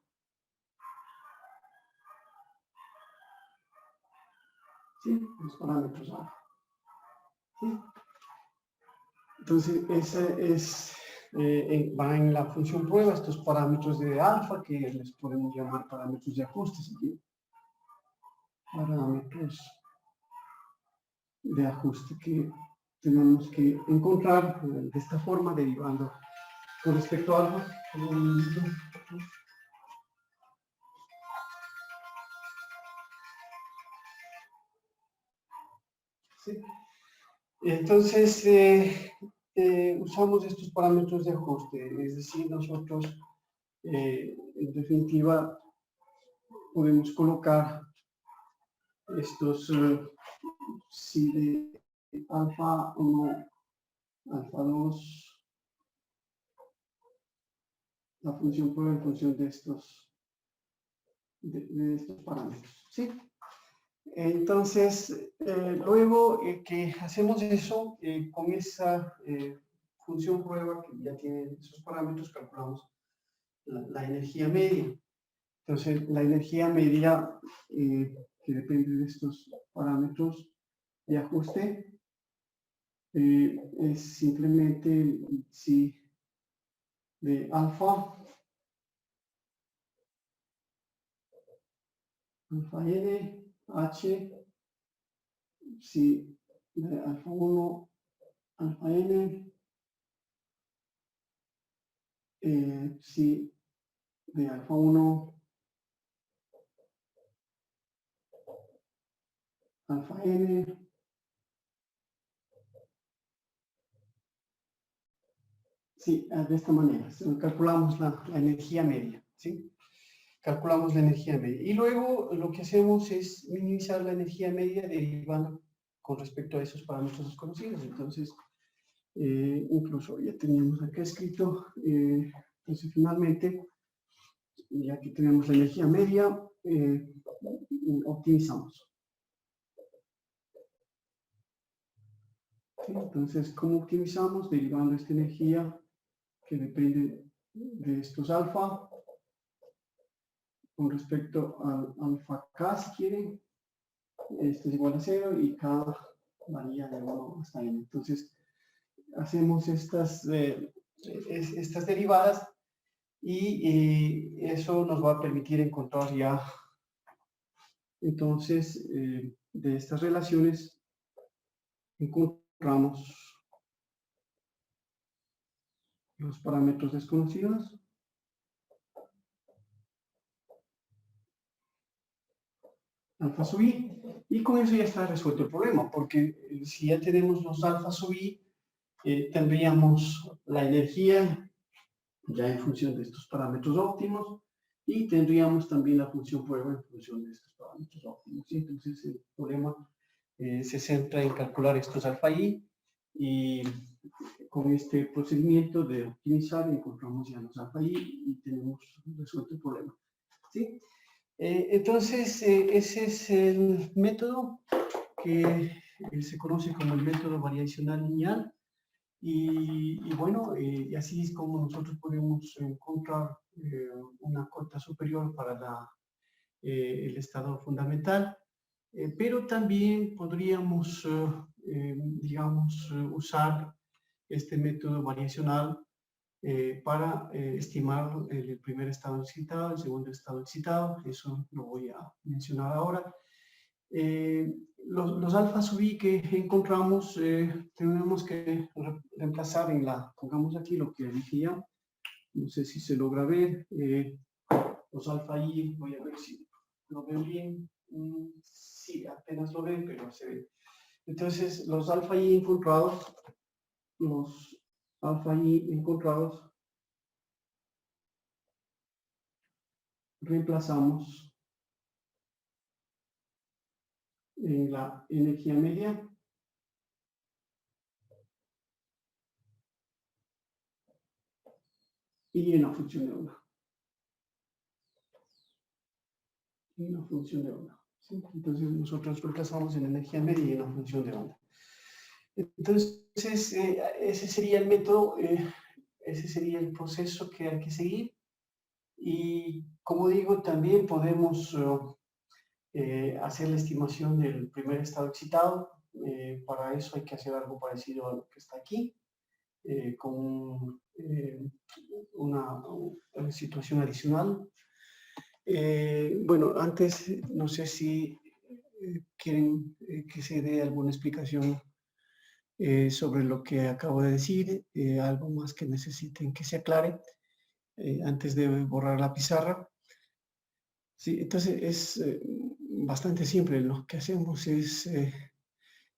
¿sí? Los parámetros alfa. ¿Sí? Entonces, va en la función prueba estos parámetros de alfa, que les podemos llamar parámetros de ajuste, ¿sí? Parámetros de ajuste que tenemos que encontrar de esta forma, derivando con respecto a alfa. ¿Sí? Entonces, usamos estos parámetros de ajuste, es decir, nosotros, en definitiva, podemos colocar estos, si de alfa 1, alfa 2, la función prueba en función de estos, de estos parámetros, ¿sí? Entonces, luego que hacemos eso, con esa función prueba que ya tiene esos parámetros, calculamos la energía media. Entonces, la energía media, que depende de estos parámetros de ajuste, es simplemente si de alfa n, h, si de alfa 1, alfa n, si de alfa 1, alfa n, sí, de esta manera, calculamos la energía media, ¿sí? Calculamos la energía media. Y luego lo que hacemos es minimizar la energía media derivando con respecto a esos parámetros desconocidos. Entonces, incluso ya teníamos acá escrito, entonces finalmente, ya que tenemos la energía media, optimizamos. ¿Sí? Entonces, ¿cómo optimizamos? Derivando esta energía que depende de estos alfa con respecto al alfa k, si quieren. Esto es igual a 0 y k varía de 1 hasta n. Entonces, hacemos estas derivadas y eso nos va a permitir encontrar ya, entonces, de estas relaciones encontramos los parámetros desconocidos. Alfa sub i, y con eso ya está resuelto el problema, porque si ya tenemos los alfa sub i, tendríamos la energía ya en función de estos parámetros óptimos y tendríamos también la función prueba en función de estos parámetros óptimos. ¿Sí? Entonces el problema se centra en calcular estos alfa i y con este procedimiento de optimizar encontramos ya los alfa i y tenemos resuelto el problema. ¿Sí? Entonces, ese es el método que se conoce como el método variacional lineal y bueno, así es como nosotros podemos encontrar una cota superior para el estado fundamental, pero también podríamos, digamos, usar este método variacional para estimar el primer estado excitado, el segundo estado excitado. Eso lo voy a mencionar ahora. Los alfa sub i que encontramos tenemos que reemplazar en pongamos aquí lo que dije ya, no sé si se logra ver, los alfa i, voy a ver si lo ven bien, sí, apenas lo ven, pero se ve. Entonces, los alfa i encontrados reemplazamos en la energía media y en la función de onda. ¿Sí? Entonces nosotros reemplazamos en energía media y en la función de onda. Entonces ese sería el método, ese sería el proceso que hay que seguir. Y como digo, también podemos hacer la estimación del primer estado excitado. Para eso hay que hacer algo parecido a lo que está aquí, con una situación adicional. Bueno, antes no sé si quieren que se dé alguna explicación sobre lo que acabo de decir, algo más que necesiten que se aclare antes de borrar la pizarra. Sí, entonces es bastante simple. Lo que hacemos es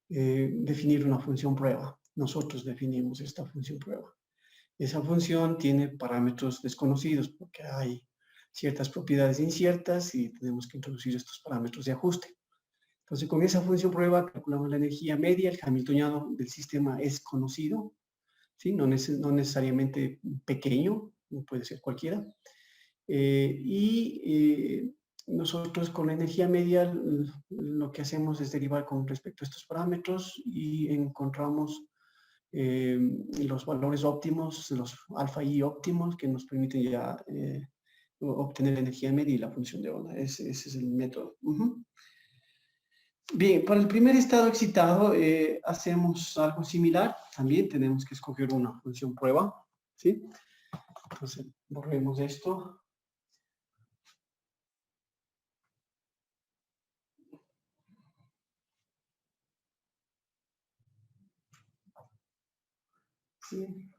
definir una función prueba. Nosotros definimos esta función prueba. Esa función tiene parámetros desconocidos porque hay ciertas propiedades inciertas y tenemos que introducir estos parámetros de ajuste. Entonces, con esa función prueba calculamos la energía media. El hamiltoniano del sistema es conocido, ¿sí? No necesariamente pequeño, puede ser cualquiera. Nosotros con la energía media lo que hacemos es derivar con respecto a estos parámetros y encontramos los valores óptimos, los alfa y óptimos que nos permiten ya obtener la energía media y la función de onda. Ese es el método. Bien, para el primer estado excitado hacemos algo similar. También tenemos que escoger una función prueba, ¿sí? Entonces, borremos esto. Sí.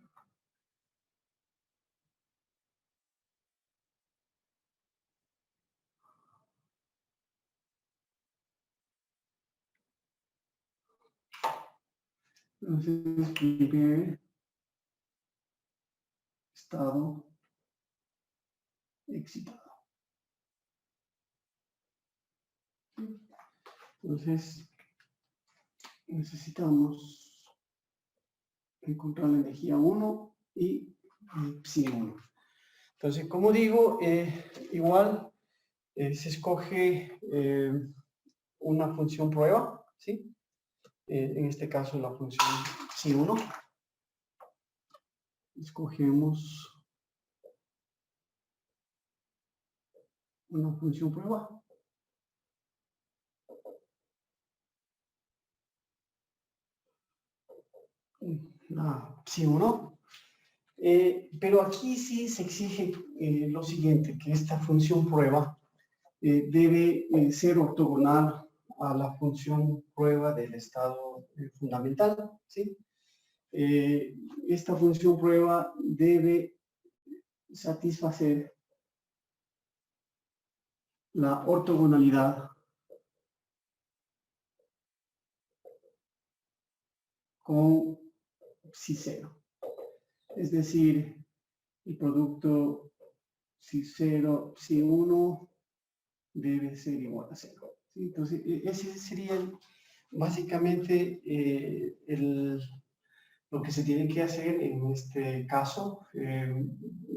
Entonces, primer estado excitado. Entonces, necesitamos encontrar la energía 1 y psi 1. Entonces, como digo, igual se escoge una función prueba, ¿sí? En este caso la función psi 1. Escogemos una función prueba. La psi 1. Pero aquí sí se exige lo siguiente, que esta función prueba debe ser ortogonal a la función prueba del estado fundamental, ¿sí? Esta función prueba debe satisfacer la ortogonalidad con psi 0. Es decir, el producto psi 0, psi 1 debe ser igual a 0. ¿Sí? Entonces, ese sería básicamente lo que se tiene que hacer en este caso,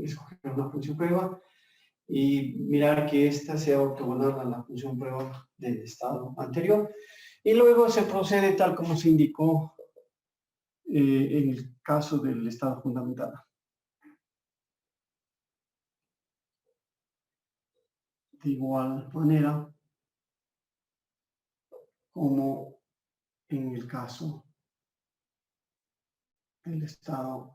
escoger una función prueba y mirar que ésta sea ortogonal a la función prueba del estado anterior. Y luego se procede tal como se indicó en el caso del estado fundamental. De igual manera como en el caso del estado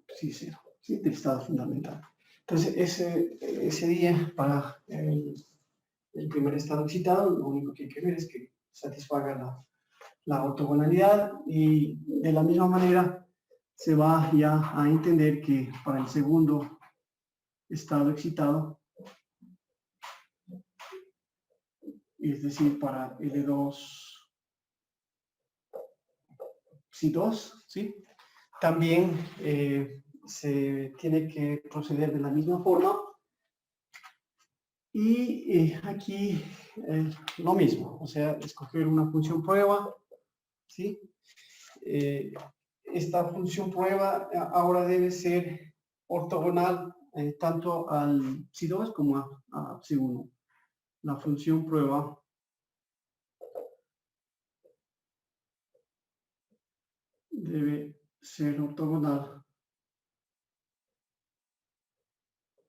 psi 0, ¿sí? Del estado fundamental. Entonces, ese sería para el primer estado excitado. Lo único que hay que ver es que satisfaga la ortogonalidad, y de la misma manera se va ya a entender que para el segundo estado excitado, es decir, para L2 psi 2, ¿sí? También se tiene que proceder de la misma forma. Y aquí lo mismo, o sea, escoger una función prueba, ¿sí? Esta función prueba ahora debe ser ortogonal tanto al psi 2 como a psi 1. La función prueba debe ser ortogonal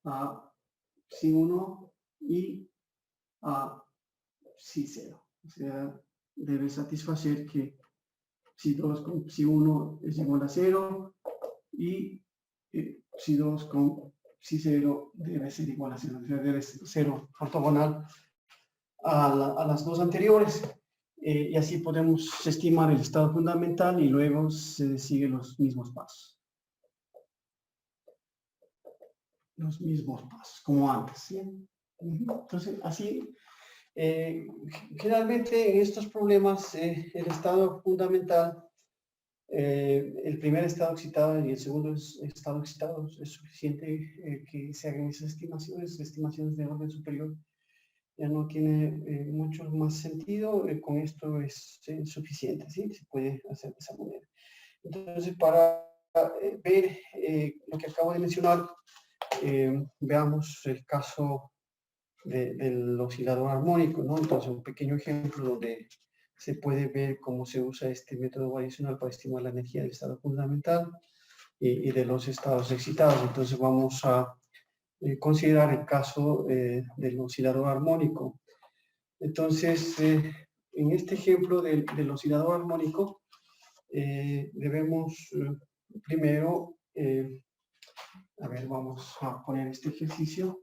a psi 1 y a psi 0. O sea, debe satisfacer que psi2 con psi1 es igual a 0 y psi2 con psi0 debe ser igual a 0. O sea, debe ser 0 ortogonal a las dos anteriores. Y así podemos estimar el estado fundamental y luego se siguen los mismos pasos. Los mismos pasos, como antes. ¿Sí? Entonces, así, generalmente en estos problemas, el estado fundamental, el primer estado excitado y el segundo estado excitado es suficiente que se hagan esas estimaciones de orden superior. Ya no tiene mucho más sentido, con esto es suficiente, ¿sí? Se puede hacer de esa manera. Entonces, para ver lo que acabo de mencionar, veamos el caso del oscilador armónico, ¿no? Entonces, un pequeño ejemplo donde se puede ver cómo se usa este método variacional para estimar la energía del estado fundamental y de los estados excitados. Entonces, vamos a considerar el caso del oscilador armónico. Entonces, en este ejemplo del oscilador armónico, debemos primero, a ver, vamos a poner este ejercicio.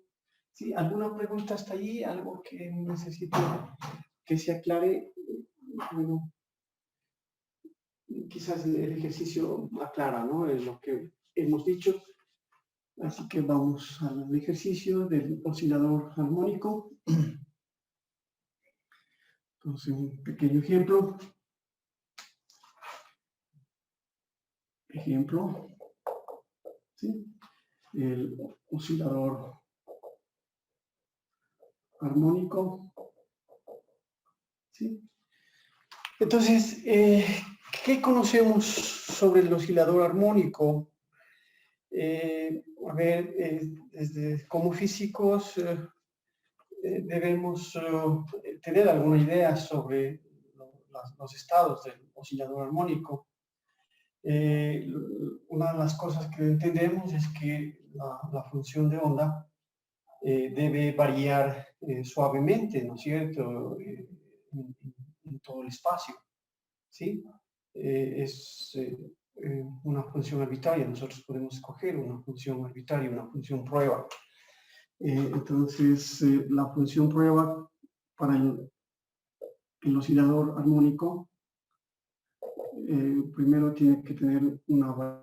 ¿Sí? ¿Alguna pregunta hasta allí? ¿Algo que necesito que se aclare? Bueno, quizás el ejercicio aclara, ¿no? Es lo que hemos dicho. Así que vamos al ejercicio del oscilador armónico. Entonces, un pequeño ejemplo. ¿Sí? El oscilador armónico. ¿Sí? Entonces, ¿qué conocemos sobre el oscilador armónico? A ver, como físicos debemos tener alguna idea sobre los estados del oscilador armónico. Una de las cosas que entendemos es que la función de onda debe variar suavemente, ¿no es cierto?, en todo el espacio, ¿sí? Es una función arbitraria, nosotros podemos escoger una función arbitraria, una función prueba. Entonces, la función prueba para el oscilador armónico primero tiene que tener una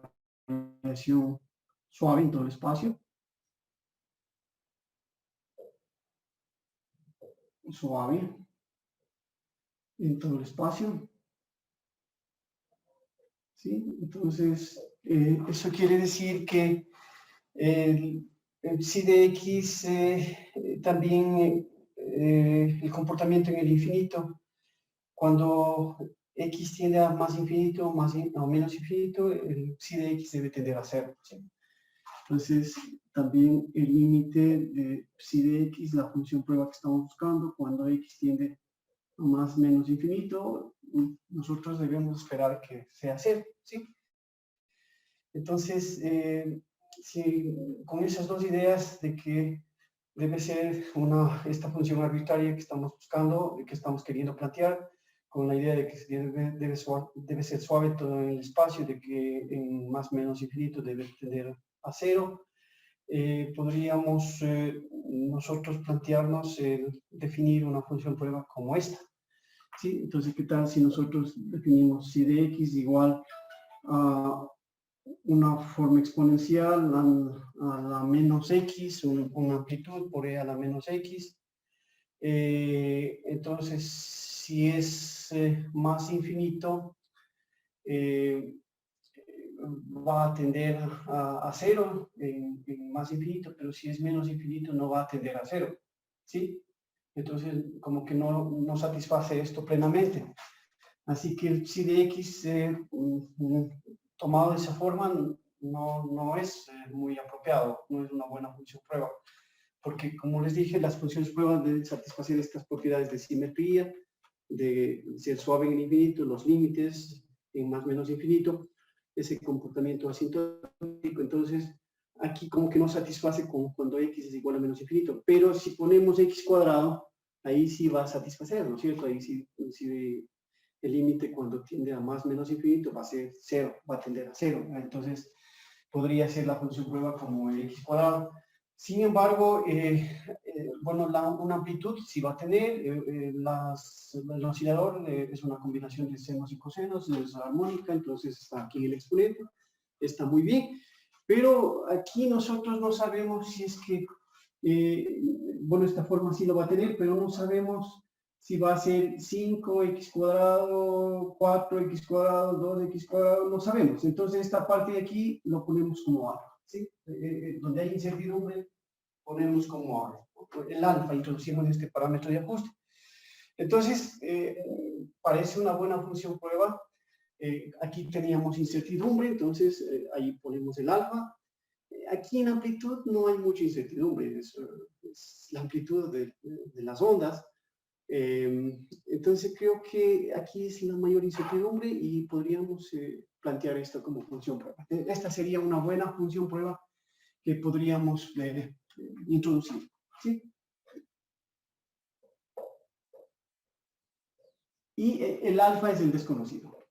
variación suave en todo el espacio. Suave en todo el espacio. ¿Sí? Entonces, eso quiere decir que el psi de x también el comportamiento en el infinito, cuando x tiende a más infinito o menos infinito, el psi de x debe tender a cero. ¿Sí? Entonces, también el límite de psi de x, la función prueba que estamos buscando, cuando x tiende a más menos infinito, nosotros debemos esperar que sea cero. ¿Sí? Entonces, con esas dos ideas de que debe ser esta función arbitraria que estamos buscando, que estamos queriendo plantear, con la idea de que debe ser suave todo en el espacio, de que en más menos infinito debe tender a cero, podríamos nosotros plantearnos definir una función prueba como esta. ¿Sí? Entonces, ¿qué tal si nosotros definimos psi de x igual a una forma exponencial a la menos x, una amplitud por e a la menos x? Entonces, si es más infinito, va a tender a cero en más infinito, pero si es menos infinito no va a tender a cero. ¿Sí? Entonces, como que no satisface esto plenamente. Así que el psi de x tomado de esa forma no es muy apropiado, no es una buena función prueba. Porque, como les dije, las funciones pruebas deben satisfacer estas propiedades de simetría, de ser suave en el infinito, los límites en más menos infinito, ese comportamiento asintótico. Entonces, aquí como que no satisface cuando x es igual a menos infinito. Pero si ponemos x cuadrado, ahí sí va a satisfacer, ¿no es cierto? Ahí sí coincide el límite cuando tiende a más menos infinito, va a ser 0, va a tender a 0. Podría ser la función prueba como x cuadrado. Sin embargo, bueno, una amplitud sí va a tener, el oscilador es una combinación de senos y cosenos, es armónica, entonces está aquí el exponente, está muy bien, pero aquí nosotros no sabemos si es que, bueno, esta forma sí lo va a tener, pero no sabemos si va a ser 5x cuadrado, 4x cuadrado, 2x cuadrado, no sabemos. Entonces esta parte de aquí lo ponemos como alfa, ¿sí? Donde hay incertidumbre, ponemos como alfa. El alfa introducimos este parámetro de ajuste. Entonces, parece una buena función prueba. Aquí teníamos incertidumbre, entonces ahí ponemos el alfa. Aquí en amplitud no hay mucha incertidumbre, es la amplitud de las ondas. Entonces creo que aquí es la mayor incertidumbre y podríamos plantear esto como función prueba. Esta sería una buena función prueba que podríamos introducir, ¿sí? Y el alfa es el desconocido,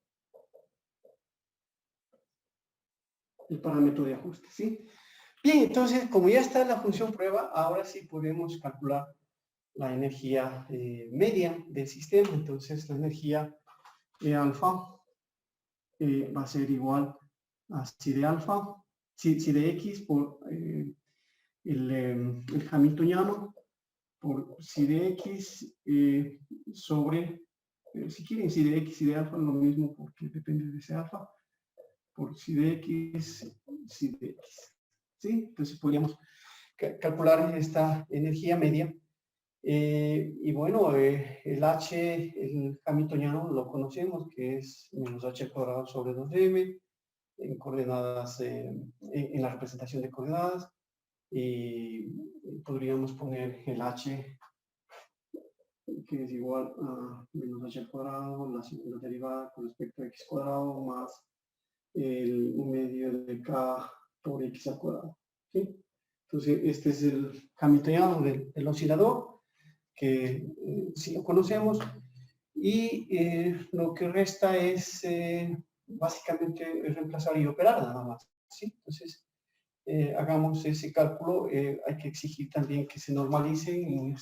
el parámetro de ajuste, ¿sí? Bien, entonces como ya está la función prueba, ahora sí podemos calcular la energía media del sistema. Entonces la energía alfa va a ser igual a psi de alfa, psi de x por el hamiltoniano, por psi de x sobre, si quieren psi de x y de alfa, lo mismo porque depende de ese alfa, por psi de x, psi de x. ¿Sí? Entonces podríamos calcular esta energía media. Y bueno, el h, el hamiltoniano, lo conocemos, que es menos h cuadrado sobre 2m, en coordenadas, en la representación de coordenadas, y podríamos poner el h, que es igual a menos h al cuadrado, la segunda derivada con respecto a x cuadrado, más el 1 medio de k por x al cuadrado. ¿Sí? Entonces, este es el hamiltoniano del oscilador, que sí lo conocemos, y lo que resta es básicamente reemplazar y operar nada más, ¿sí? Entonces, hagamos ese cálculo. Hay que exigir también que se normalice en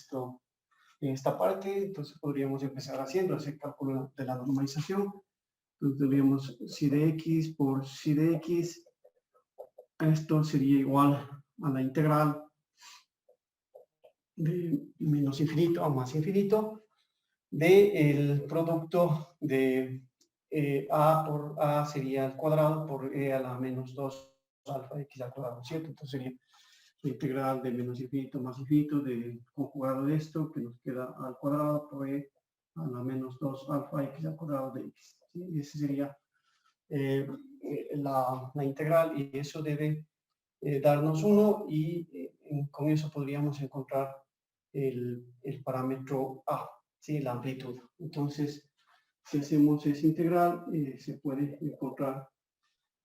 esta parte. Entonces podríamos empezar haciendo ese cálculo de la normalización. Entonces tendríamos psi de x por psi de x, esto sería igual a la integral de menos infinito a más infinito del producto de a por a sería al cuadrado por e a la menos 2 alfa x al cuadrado, ¿cierto? Entonces sería la integral de menos infinito más infinito del conjugado de esto, que nos queda al cuadrado por e a la menos 2 alfa x al cuadrado de x, ¿sí? Y ese sería la integral, y eso debe darnos 1, y con eso podríamos encontrar el parámetro a, ¿sí? La amplitud. Entonces, si hacemos esa integral, se puede encontrar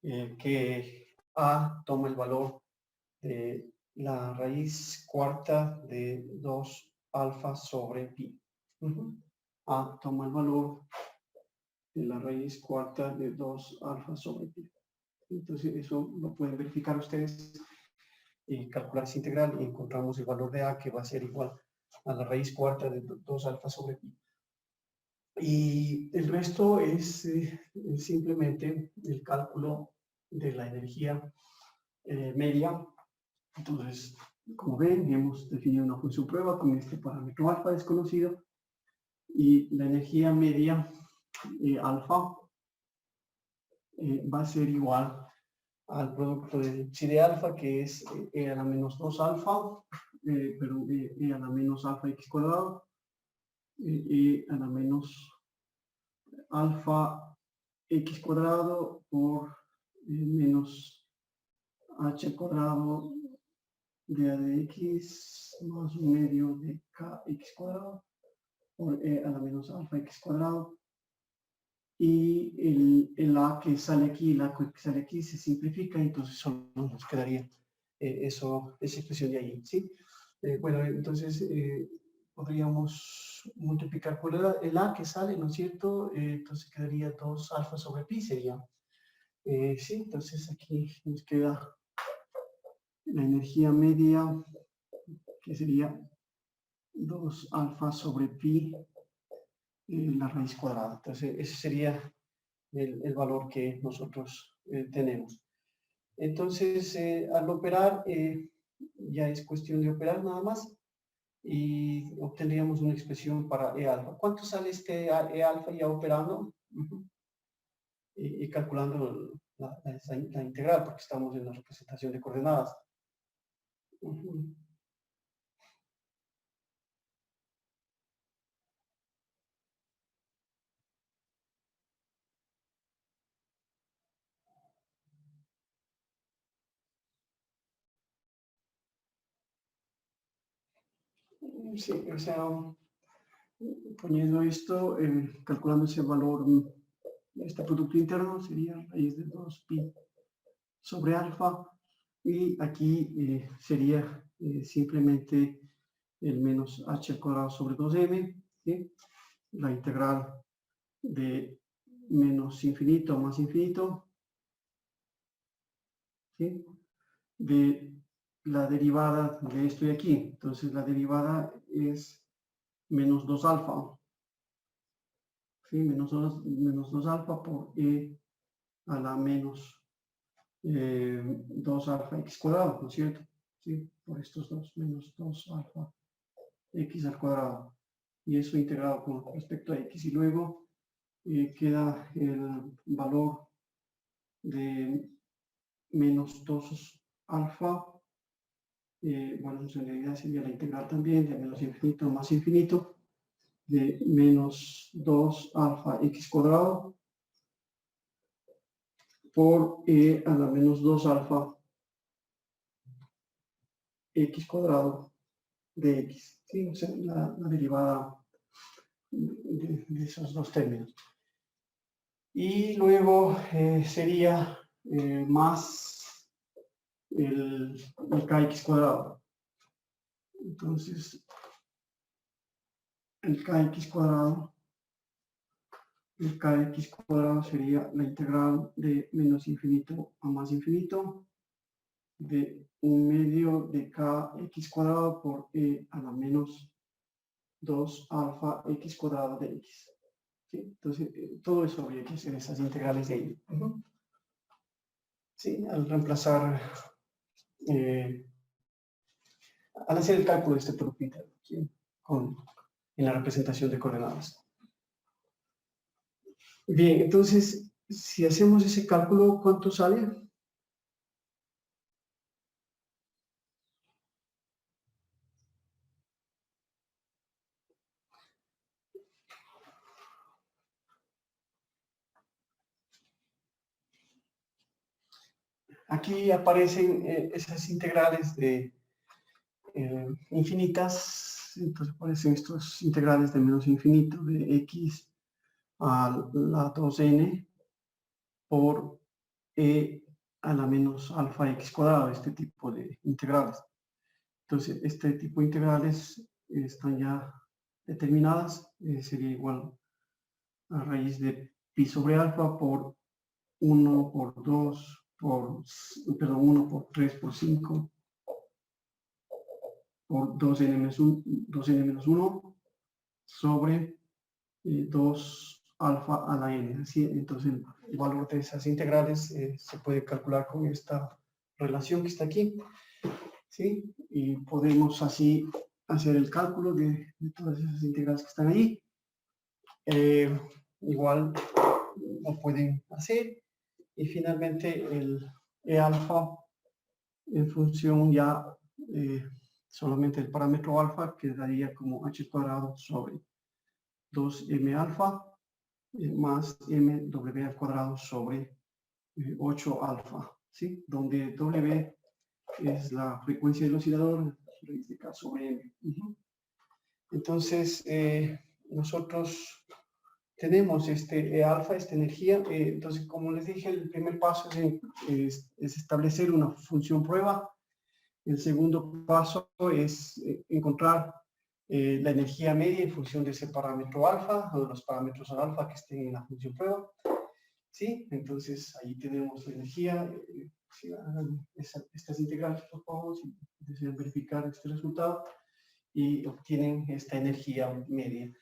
que a toma el valor de la raíz cuarta de 2 alfa sobre pi. A toma el valor de la raíz cuarta de 2 alfa sobre pi. Entonces eso lo pueden verificar ustedes y calcular esa integral, y encontramos el valor de a, que va a ser igual a la raíz cuarta de 2 alfa sobre pi. Y el resto es simplemente el cálculo de la energía media. Entonces, como ven, hemos definido una función prueba con este parámetro alfa desconocido, y la energía media alfa va a ser igual al producto de psi de alfa, que es e a la menos 2 alfa, pero e a la menos alfa x cuadrado, e a la menos alfa x cuadrado por menos h cuadrado de a de x más 1 medio de kx cuadrado por e a la menos alfa x cuadrado. Y el a que sale aquí, la que sale aquí se simplifica, entonces solo nos quedaría esa expresión de ahí, ¿sí? Bueno, entonces podríamos multiplicar por el A que sale, ¿no es cierto? Entonces quedaría 2 alfa sobre pi sería. Sí, entonces aquí nos queda la energía media, que sería 2 alfa sobre pi, la raíz cuadrada. Entonces ese sería el valor que nosotros tenemos. Entonces, al operar, ya es cuestión de operar nada más y obtendríamos una expresión para E alfa. ¿Cuánto sale este E alfa ya operando? Y calculando la integral, porque estamos en la representación de coordenadas. Sí, o sea, poniendo esto, calculando ese valor, este producto interno sería raíz de 2pi sobre alfa, y aquí sería simplemente el menos h al cuadrado sobre 2m, ¿sí? La integral de menos infinito a más infinito, ¿sí? De la derivada de esto de aquí. Entonces la derivada es menos 2 alfa, ¿sí? Menos 2 alfa por e a la menos 2 alfa x cuadrado, ¿no es cierto? ¿Sí? Por estos dos, menos 2 alfa x al cuadrado. Y eso integrado con respecto a x. Y luego queda el valor de menos 2 alfa. Bueno, en realidad sería la integral también de menos infinito a más infinito, de menos 2 alfa x cuadrado por e a la menos 2 alfa x cuadrado de x. ¿Sí? O sea, la derivada de esos dos términos. Y luego sería más el kx cuadrado. Entonces, el kx cuadrado sería la integral de menos infinito a más infinito de 1/2 de kx cuadrado por e a la menos 2 alfa x cuadrado de x. ¿Sí? Entonces, todo eso habría que hacer esas integrales de ahí. Sí, al reemplazar, al hacer el cálculo de este producto interno, ¿sí? En la representación de coordenadas. Bien, entonces, si hacemos ese cálculo, ¿cuánto sale? Aquí aparecen esas integrales de infinitas, entonces aparecen estos integrales de menos infinito de x a la 2n por e a la menos alfa x cuadrado, este tipo de integrales. Entonces, este tipo de integrales están ya determinadas, sería igual a raíz de pi sobre alfa por 1 por 2 por, perdón, 1 por 3 por 5 por 2n-1 sobre 2 alfa a la n. ¿Sí? Entonces, el valor de esas integrales se puede calcular con esta relación que está aquí. ¿Sí? Y podemos así hacer el cálculo de todas esas integrales que están ahí. Igual lo pueden hacer. Y finalmente el E alfa en función ya solamente el parámetro alfa quedaría como h cuadrado sobre 2m alfa más mw al cuadrado sobre 8 alfa, ¿sí? Donde w es la frecuencia del oscilador, en este caso m. Entonces, nosotros tenemos este E alfa, esta energía. Entonces, como les dije, el primer paso es establecer una función prueba. El segundo paso es encontrar la energía media en función de ese parámetro alfa o de los parámetros alfa que estén en la función prueba. ¿Sí? Entonces ahí tenemos la energía. Si hagan estas integrales, por favor, si desean verificar este resultado, y obtienen esta energía media.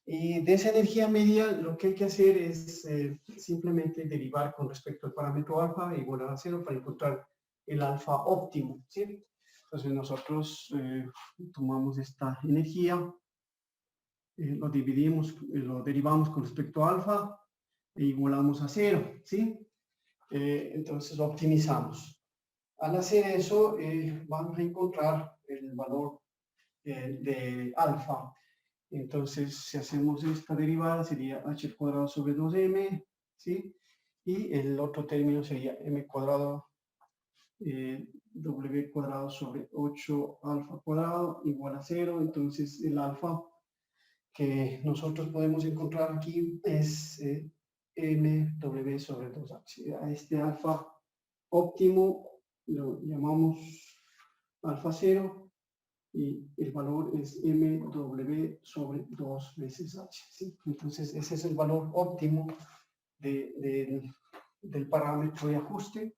Y de esa energía media lo que hay que hacer es simplemente derivar con respecto al parámetro alfa igual a 0 para encontrar el alfa óptimo, ¿sí? Entonces nosotros tomamos esta energía, lo dividimos, lo derivamos con respecto a alfa e igualamos a 0, ¿sí? Entonces lo optimizamos. Al hacer eso, vamos a encontrar el valor de alfa. Entonces, si hacemos esta derivada, sería h cuadrado sobre 2m, ¿sí? Y el otro término sería m cuadrado w cuadrado sobre 8 alfa cuadrado igual a 0. Entonces, el alfa que nosotros podemos encontrar aquí es mw sobre 2h. A este alfa óptimo lo llamamos alfa 0 y el valor es mw sobre 2 veces h, ¿sí? Entonces ese es el valor óptimo del parámetro de ajuste,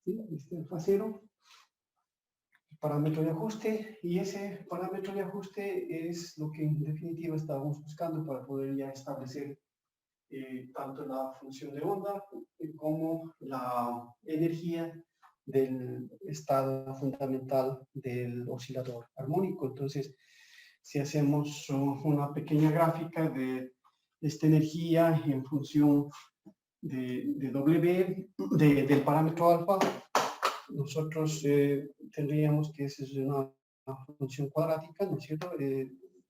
¿sí? Este alfa 0, el parámetro de ajuste, y ese parámetro de ajuste es lo que en definitiva estábamos buscando para poder ya establecer tanto la función de onda como la energía del estado fundamental del oscilador armónico. Entonces, si hacemos una pequeña gráfica de esta energía en función de W, del parámetro alfa, nosotros tendríamos que esa es una función cuadrática, ¿no es cierto?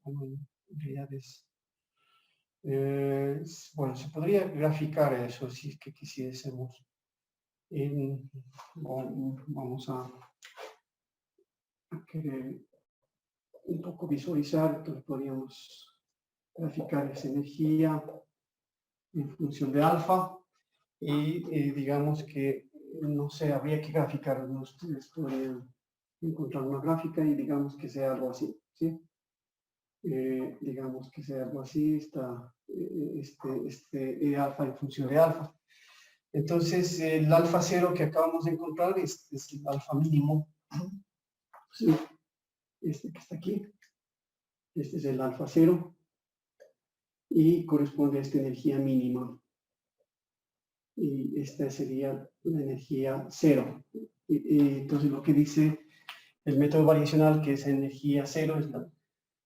Bueno, en realidad es bueno, se podría graficar eso si es que quisiésemos. Vamos a querer un poco visualizar, entonces podríamos graficar esa energía en función de alfa y digamos que, no sé, habría que graficar, ustedes podrían encontrar una gráfica y digamos que sea algo así, ¿sí? Digamos que sea algo así, está este E alfa en función de alfa. Entonces, el alfa 0 que acabamos de encontrar es el alfa mínimo. ¿Sí? Este que está aquí. Este es el alfa 0. Y corresponde a esta energía mínima. Y esta sería la energía 0. Entonces, lo que dice el método variacional, que esa energía 0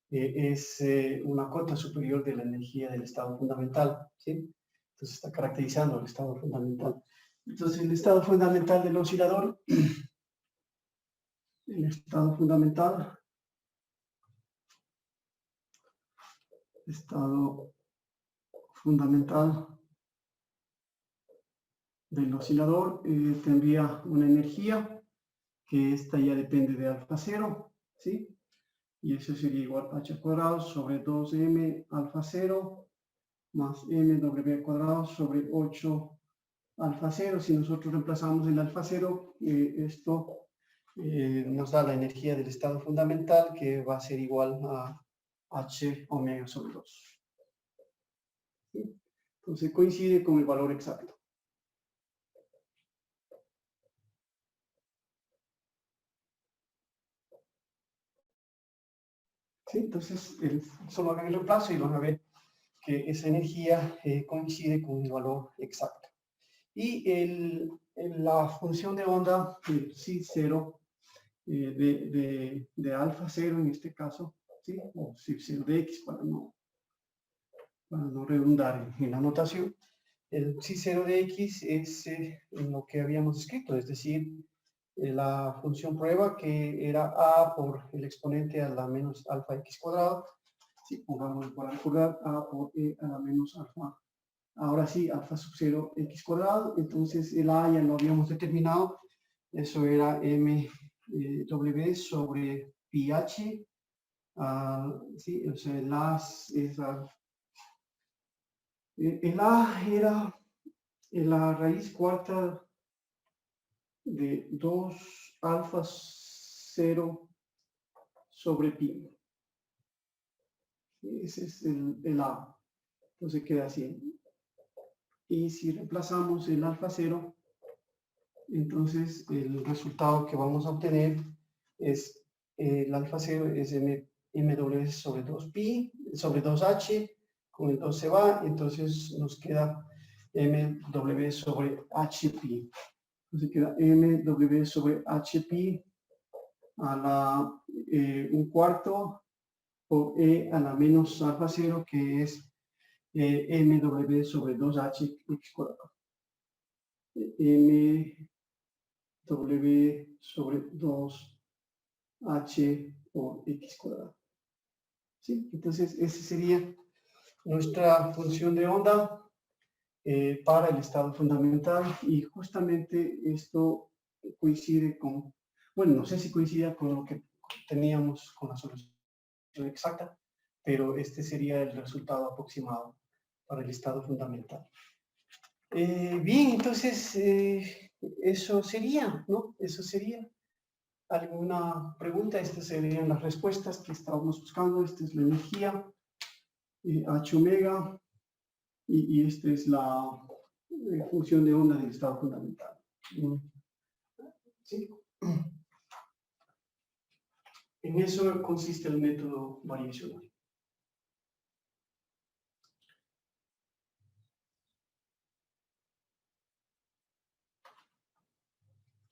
es una cota superior de la energía del estado fundamental, ¿sí? Entonces está caracterizando el estado fundamental. Entonces el estado fundamental del oscilador, el estado fundamental del oscilador tendría una energía que esta ya depende de alfa 0, ¿sí? Y eso sería igual a h cuadrado sobre 2m alfa 0 más mw cuadrado sobre 8 alfa 0. Si nosotros reemplazamos el alfa 0, esto nos da la energía del estado fundamental, que va a ser igual a h omega sobre 2. ¿Sí? Entonces coincide con el valor exacto. ¿Sí? Entonces, solo hagan el reemplazo y van a ver que esa energía coincide con el valor exacto. Y la función de onda, el psi0 de alfa 0 en este caso, ¿sí? O psi0 de x para no redundar en la notación. El psi0 de x es lo que habíamos escrito, es decir, la función prueba que era a por el exponente a la menos alfa x cuadrado. Si pongamos para recordar a por e a la menos alfa. Ahora sí, alfa sub 0 x cuadrado. Entonces el a ya lo habíamos determinado. Eso era mw sobre pi h. Sí, o sea, el a era la raíz cuarta de 2 alfa 0 sobre pi. Ese es el A. Entonces queda así. Y si reemplazamos el alfa 0, entonces el resultado que vamos a obtener es el alfa 0 es mw sobre 2pi, sobre 2h, con el 2 se va, entonces nos queda mw sobre hpi. Entonces queda mw sobre hpi a la 1/4 por e a la menos alfa 0, que es mw sobre 2h x cuadrado. mw sobre 2h por x cuadrado. ¿Sí? Entonces, esa sería nuestra función de onda para el estado fundamental, y justamente esto coincide con, bueno, no sé si coincide con lo que teníamos con la solución exacta, pero este sería el resultado aproximado para el estado fundamental. Bien, entonces eso sería, ¿no? Eso sería. ¿Alguna pregunta? Estas serían las respuestas que estábamos buscando. Esta es la energía, H omega, y esta es la función de onda del estado fundamental. ¿Sí? En eso consiste el método variacional.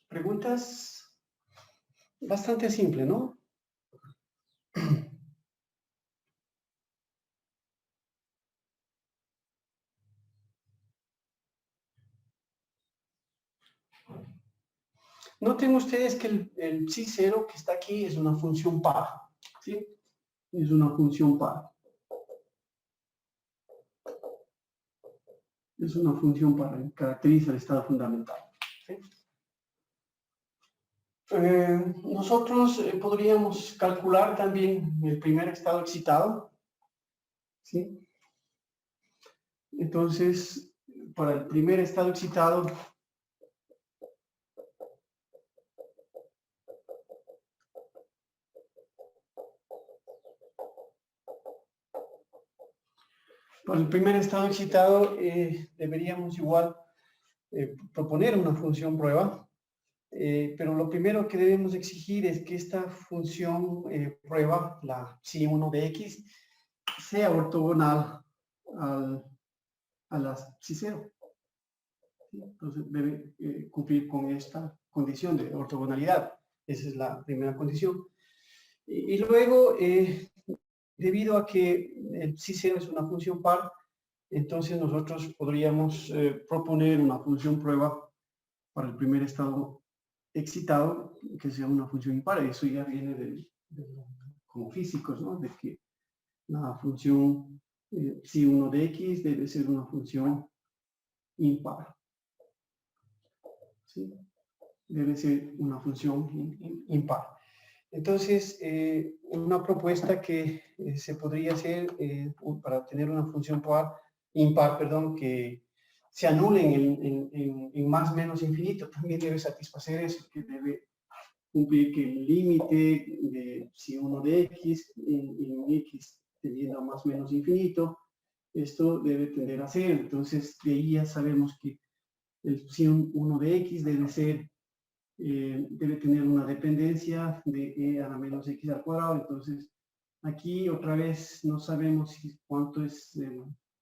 Preguntas bastante simple, ¿no? Noten ustedes que el psi 0 que está aquí es una función par, ¿sí? Es una función par. Es una función par, caracteriza el estado fundamental, ¿sí? Nosotros podríamos calcular también el primer estado excitado, ¿sí? Entonces, para el primer estado excitado, deberíamos igual proponer una función prueba, pero lo primero que debemos exigir es que esta función prueba, la psi1 de x, sea ortogonal a la psi 0. Entonces debe cumplir con esta condición de ortogonalidad. Esa es la primera condición. Y luego, debido a que el psi 0 es una función par, entonces nosotros podríamos proponer una función prueba para el primer estado excitado, que sea una función impar. Eso ya viene como físicos, ¿no? De que la función psi1 de x debe ser una función impar. ¿Sí? Debe ser una función impar. Entonces, una propuesta que se podría hacer para obtener una función impar, que se anule en más menos infinito, también debe satisfacer eso, que debe cumplir que el límite de psi1 de x en x tendiendo a más menos infinito, esto debe tender a 0. Entonces, de ahí ya sabemos que el psi1 de x debe tener una dependencia de e a la menos x al cuadrado. Entonces, aquí otra vez no sabemos cuánto es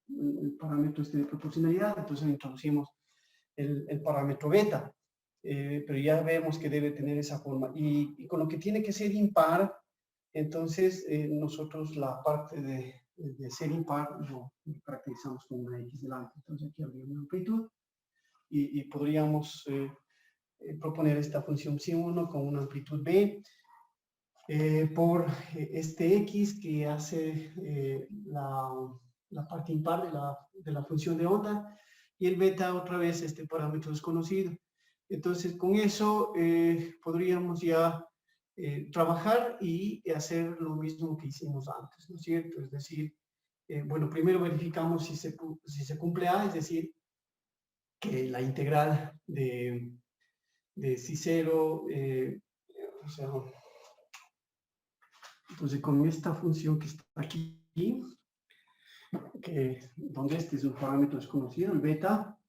el parámetro de proporcionalidad, entonces introducimos el parámetro beta, pero ya vemos que debe tener esa forma. Y con lo que tiene que ser impar, entonces nosotros la parte de ser impar lo caracterizamos con una x delante. Entonces aquí habría una amplitud y podríamos proponer esta función psi1 con una amplitud b por este x que hace la parte impar de la función de onda, y el beta otra vez este parámetro desconocido. Entonces con eso podríamos ya trabajar y hacer lo mismo que hicimos antes, ¿no es cierto? Es decir, bueno, primero verificamos si se cumple A, es decir, que la integral de psi 0, o sea, entonces con esta función que está aquí, donde este es un parámetro desconocido, el beta,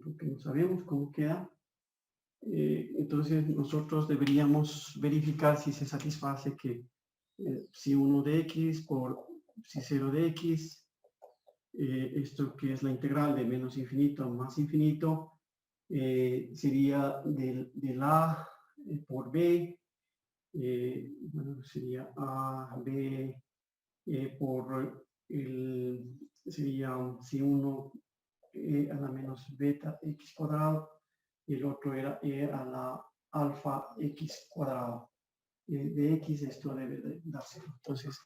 porque no sabemos cómo queda. Entonces nosotros deberíamos verificar si se satisface que si 1 de x por si 0 de x, esto que es la integral de menos infinito a más infinito, sería del a por b, bueno, sería a, b por sería si 1 a la menos beta x cuadrado, y el otro era a la alfa x cuadrado. De x esto debe de darse. Entonces,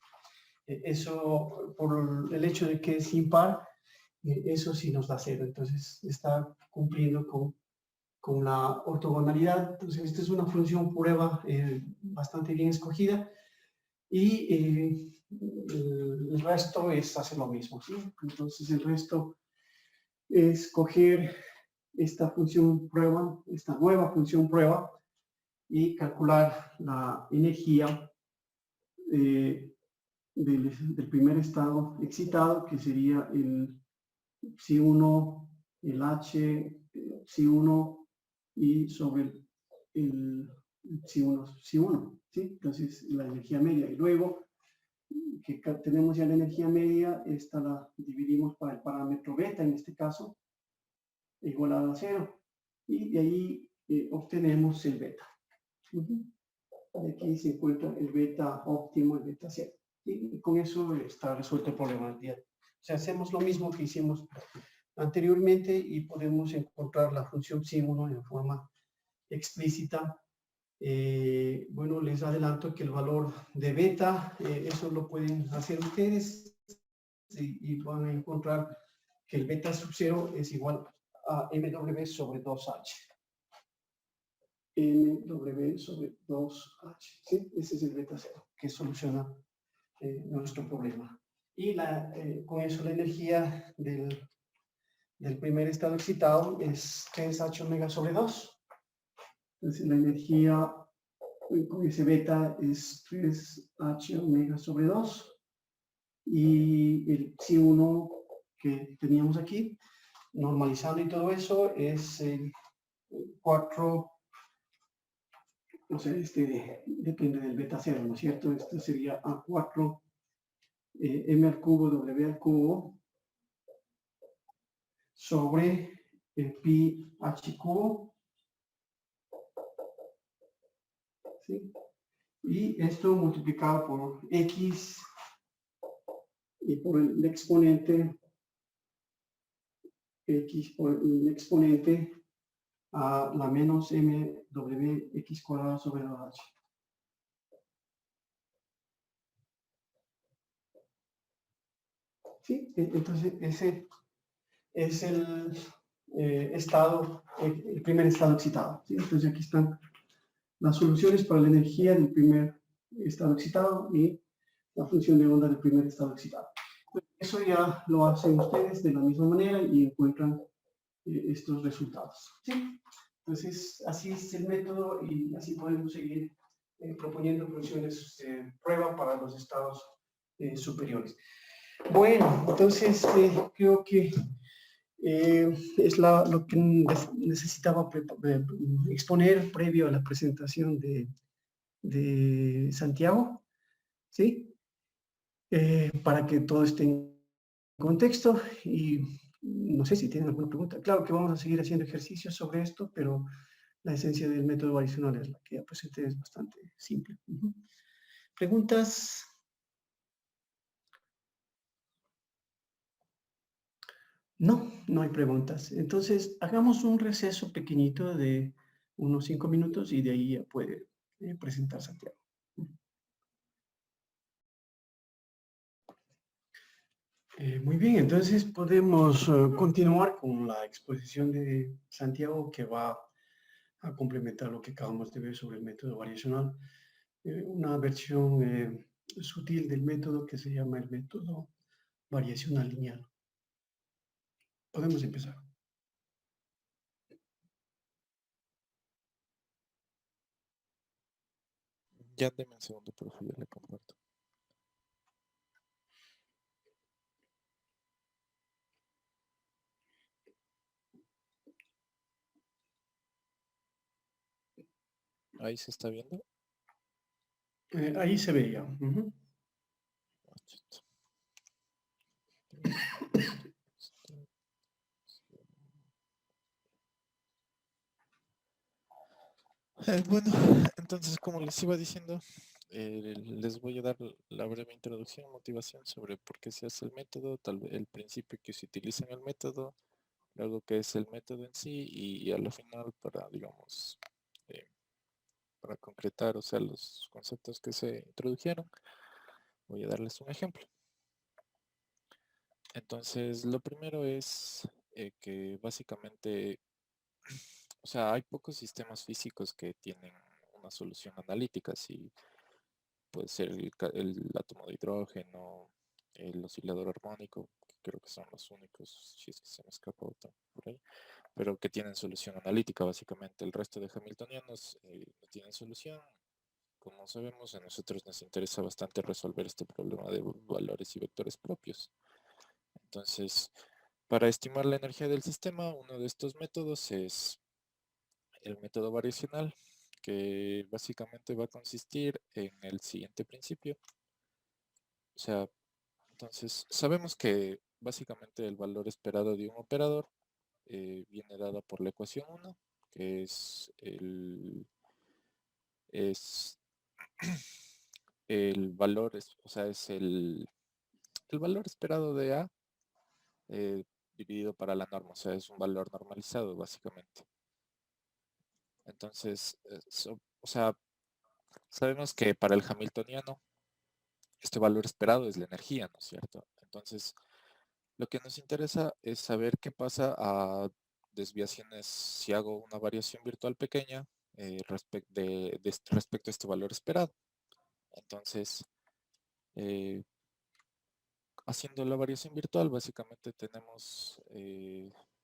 eso por el hecho de que es impar, eso sí nos da 0. Entonces, está cumpliendo con la ortogonalidad. Entonces, esta es una función prueba bastante bien escogida. Y el resto es hacer lo mismo, ¿sí? Entonces, el resto es coger esta función prueba, esta nueva función prueba, y calcular la energía del primer estado excitado, que sería el psi1, el H, psi1 y sobre el psi1, ¿sí? Entonces, la energía media. Y luego, que tenemos ya la energía media, esta la dividimos para el parámetro beta, en este caso, igual a 0. Y de ahí obtenemos el beta. De aquí se encuentra el beta óptimo, el beta 0. Y con eso está resuelto el problema del día. O sea, hacemos lo mismo que hicimos anteriormente y podemos encontrar la función psi1 en forma explícita. Bueno, les adelanto que el valor de beta, eso lo pueden hacer ustedes y van a encontrar que el beta sub 0 es igual a mw sobre 2h. mw sobre 2h, ¿sí? Ese es el beta 0 que soluciona nuestro problema. Y con eso la energía del primer estado excitado es 3h omega sobre 2. Entonces la energía con ese beta es 3h omega sobre 2. Y el psi1 que teníamos aquí, normalizando y todo eso, es 4. O sea, depende del beta 0, ¿no es cierto? Esto sería A4 m al cubo w al cubo sobre el pi h cubo, ¿sí? Y esto multiplicado por x y por el exponente, x por el exponente a la menos mw x cuadrado sobre 2h. ¿Sí? Entonces ese es el el primer estado excitado, ¿sí? Entonces aquí están las soluciones para la energía del primer estado excitado y la función de onda del primer estado excitado. Eso ya lo hacen ustedes de la misma manera y encuentran estos resultados, ¿sí? Entonces, así es el método y así podemos seguir proponiendo funciones de prueba para los estados superiores. Bueno, entonces creo que es lo que necesitaba exponer previo a la presentación de Santiago, ¿sí? Para que todo esté en contexto y no sé si tienen alguna pregunta. Claro que vamos a seguir haciendo ejercicios sobre esto, pero la esencia del método variacional es la que ya presenté, es bastante simple. ¿Preguntas? No, no hay preguntas. Entonces, hagamos un receso pequeñito de unos 5 minutos y de ahí ya puede presentar Santiago. Muy bien, entonces podemos continuar con la exposición de Santiago, que va a complementar lo que acabamos de ver sobre el método variacional. Una versión sutil del método que se llama el método variacional lineal. Podemos empezar. Ya deme un segundo, profe, yo le comparto. Ahí se está viendo. Ahí se veía. Ujú. Bueno, entonces como les iba diciendo, les voy a dar la breve introducción, motivación sobre por qué se hace el método, tal vez el principio que se utiliza en el método, luego qué es el método en sí y a la final para, digamos, para concretar, o sea, los conceptos que se introdujeron, voy a darles un ejemplo. Entonces, lo primero es que básicamente, o sea, hay pocos sistemas físicos que tienen una solución analítica, si puede ser el átomo de hidrógeno, el oscilador armónico, que creo que son los únicos, si es que se me escapa otro por ahí, pero que tienen solución analítica básicamente. El resto de hamiltonianos no tienen solución. Como sabemos, a nosotros nos interesa bastante resolver este problema de valores y vectores propios. Entonces, para estimar la energía del sistema, uno de estos métodos es el método variacional, que básicamente va a consistir en el siguiente principio. O sea, entonces sabemos que básicamente el valor esperado de un operador viene dado por la ecuación 1, que es el valor, o sea, es el valor esperado de A eh, dividido para la norma, o sea, es un valor normalizado básicamente. Entonces, o sea, sabemos que para el hamiltoniano este valor esperado es la energía, ¿no es cierto? Entonces, lo que nos interesa es saber qué pasa a desviaciones si hago una variación virtual pequeña respecto a este valor esperado. Entonces, eh, haciendo la variación virtual, básicamente tenemos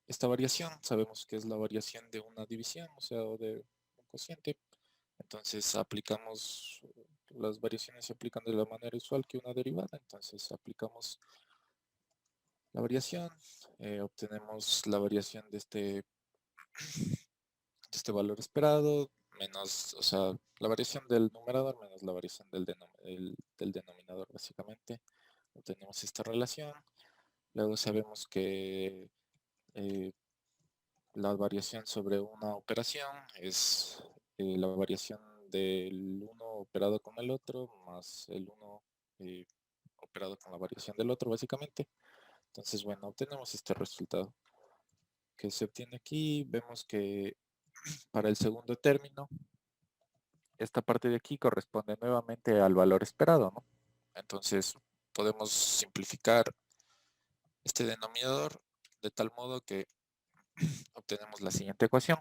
esta variación, sabemos que es la variación de una división, o sea, o de un cociente. Entonces aplicamos, las variaciones se aplican de la manera usual que una derivada, entonces aplicamos la variación, obtenemos la variación de este valor esperado, menos, o sea, la variación del numerador menos la variación del denominador, básicamente. Obtenemos esta relación. Luego sabemos que la variación sobre una operación es la variación del uno operado con el otro más el uno operado con la variación del otro, básicamente. Entonces, bueno, obtenemos este resultado que se obtiene aquí. Vemos que para el segundo término, esta parte de aquí corresponde nuevamente al valor esperado, ¿no? Entonces, podemos simplificar este denominador de tal modo que obtenemos la siguiente ecuación.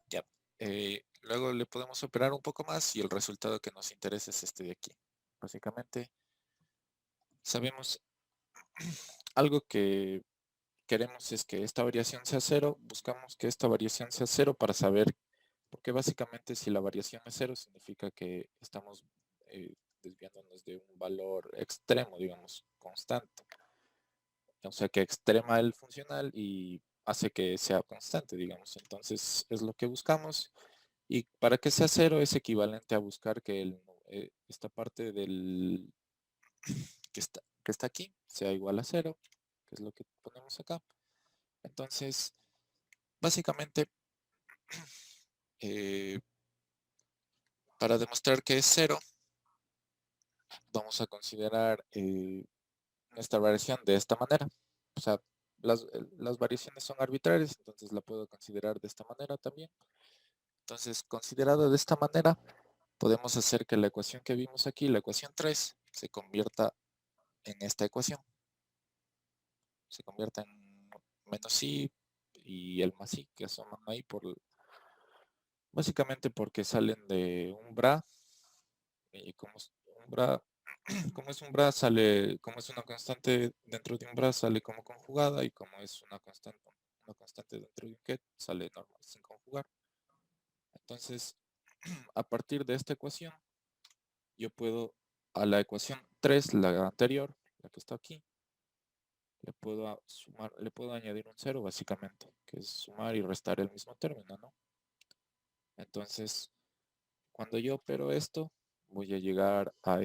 Ya. Luego le podemos operar un poco más y el resultado que nos interesa es este de aquí. Básicamente, sabemos algo que queremos es que esta variación sea cero. Buscamos que esta variación sea cero para saber, porque básicamente si la variación es cero significa que estamos desviándonos de un valor extremo, digamos, constante. O sea, que extrema el funcional y hace que sea constante, digamos. Entonces, es lo que buscamos. Y para que sea cero es equivalente a buscar que esta parte que está aquí sea igual a cero, que es lo que ponemos acá. Entonces, básicamente, eh, para demostrar que es cero, vamos a considerar nuestra variación de esta manera. O sea, las variaciones son arbitrarias, entonces la puedo considerar de esta manera también. Entonces, considerado de esta manera, podemos hacer que la ecuación que vimos aquí, la ecuación 3, se convierta en esta ecuación. Se convierta en menos i y el más i que asoman ahí básicamente porque salen de un bra y como es un bra, como es un bra sale, como es una constante dentro de un bra sale como conjugada y como es una constante dentro de un ket sale normal sin conjugar. Entonces, a partir de esta ecuación, yo puedo a la ecuación 3, la anterior, la que está aquí, le puedo añadir un 0 básicamente, que es sumar y restar el mismo término, ¿no? Entonces, cuando yo opero esto, voy a llegar a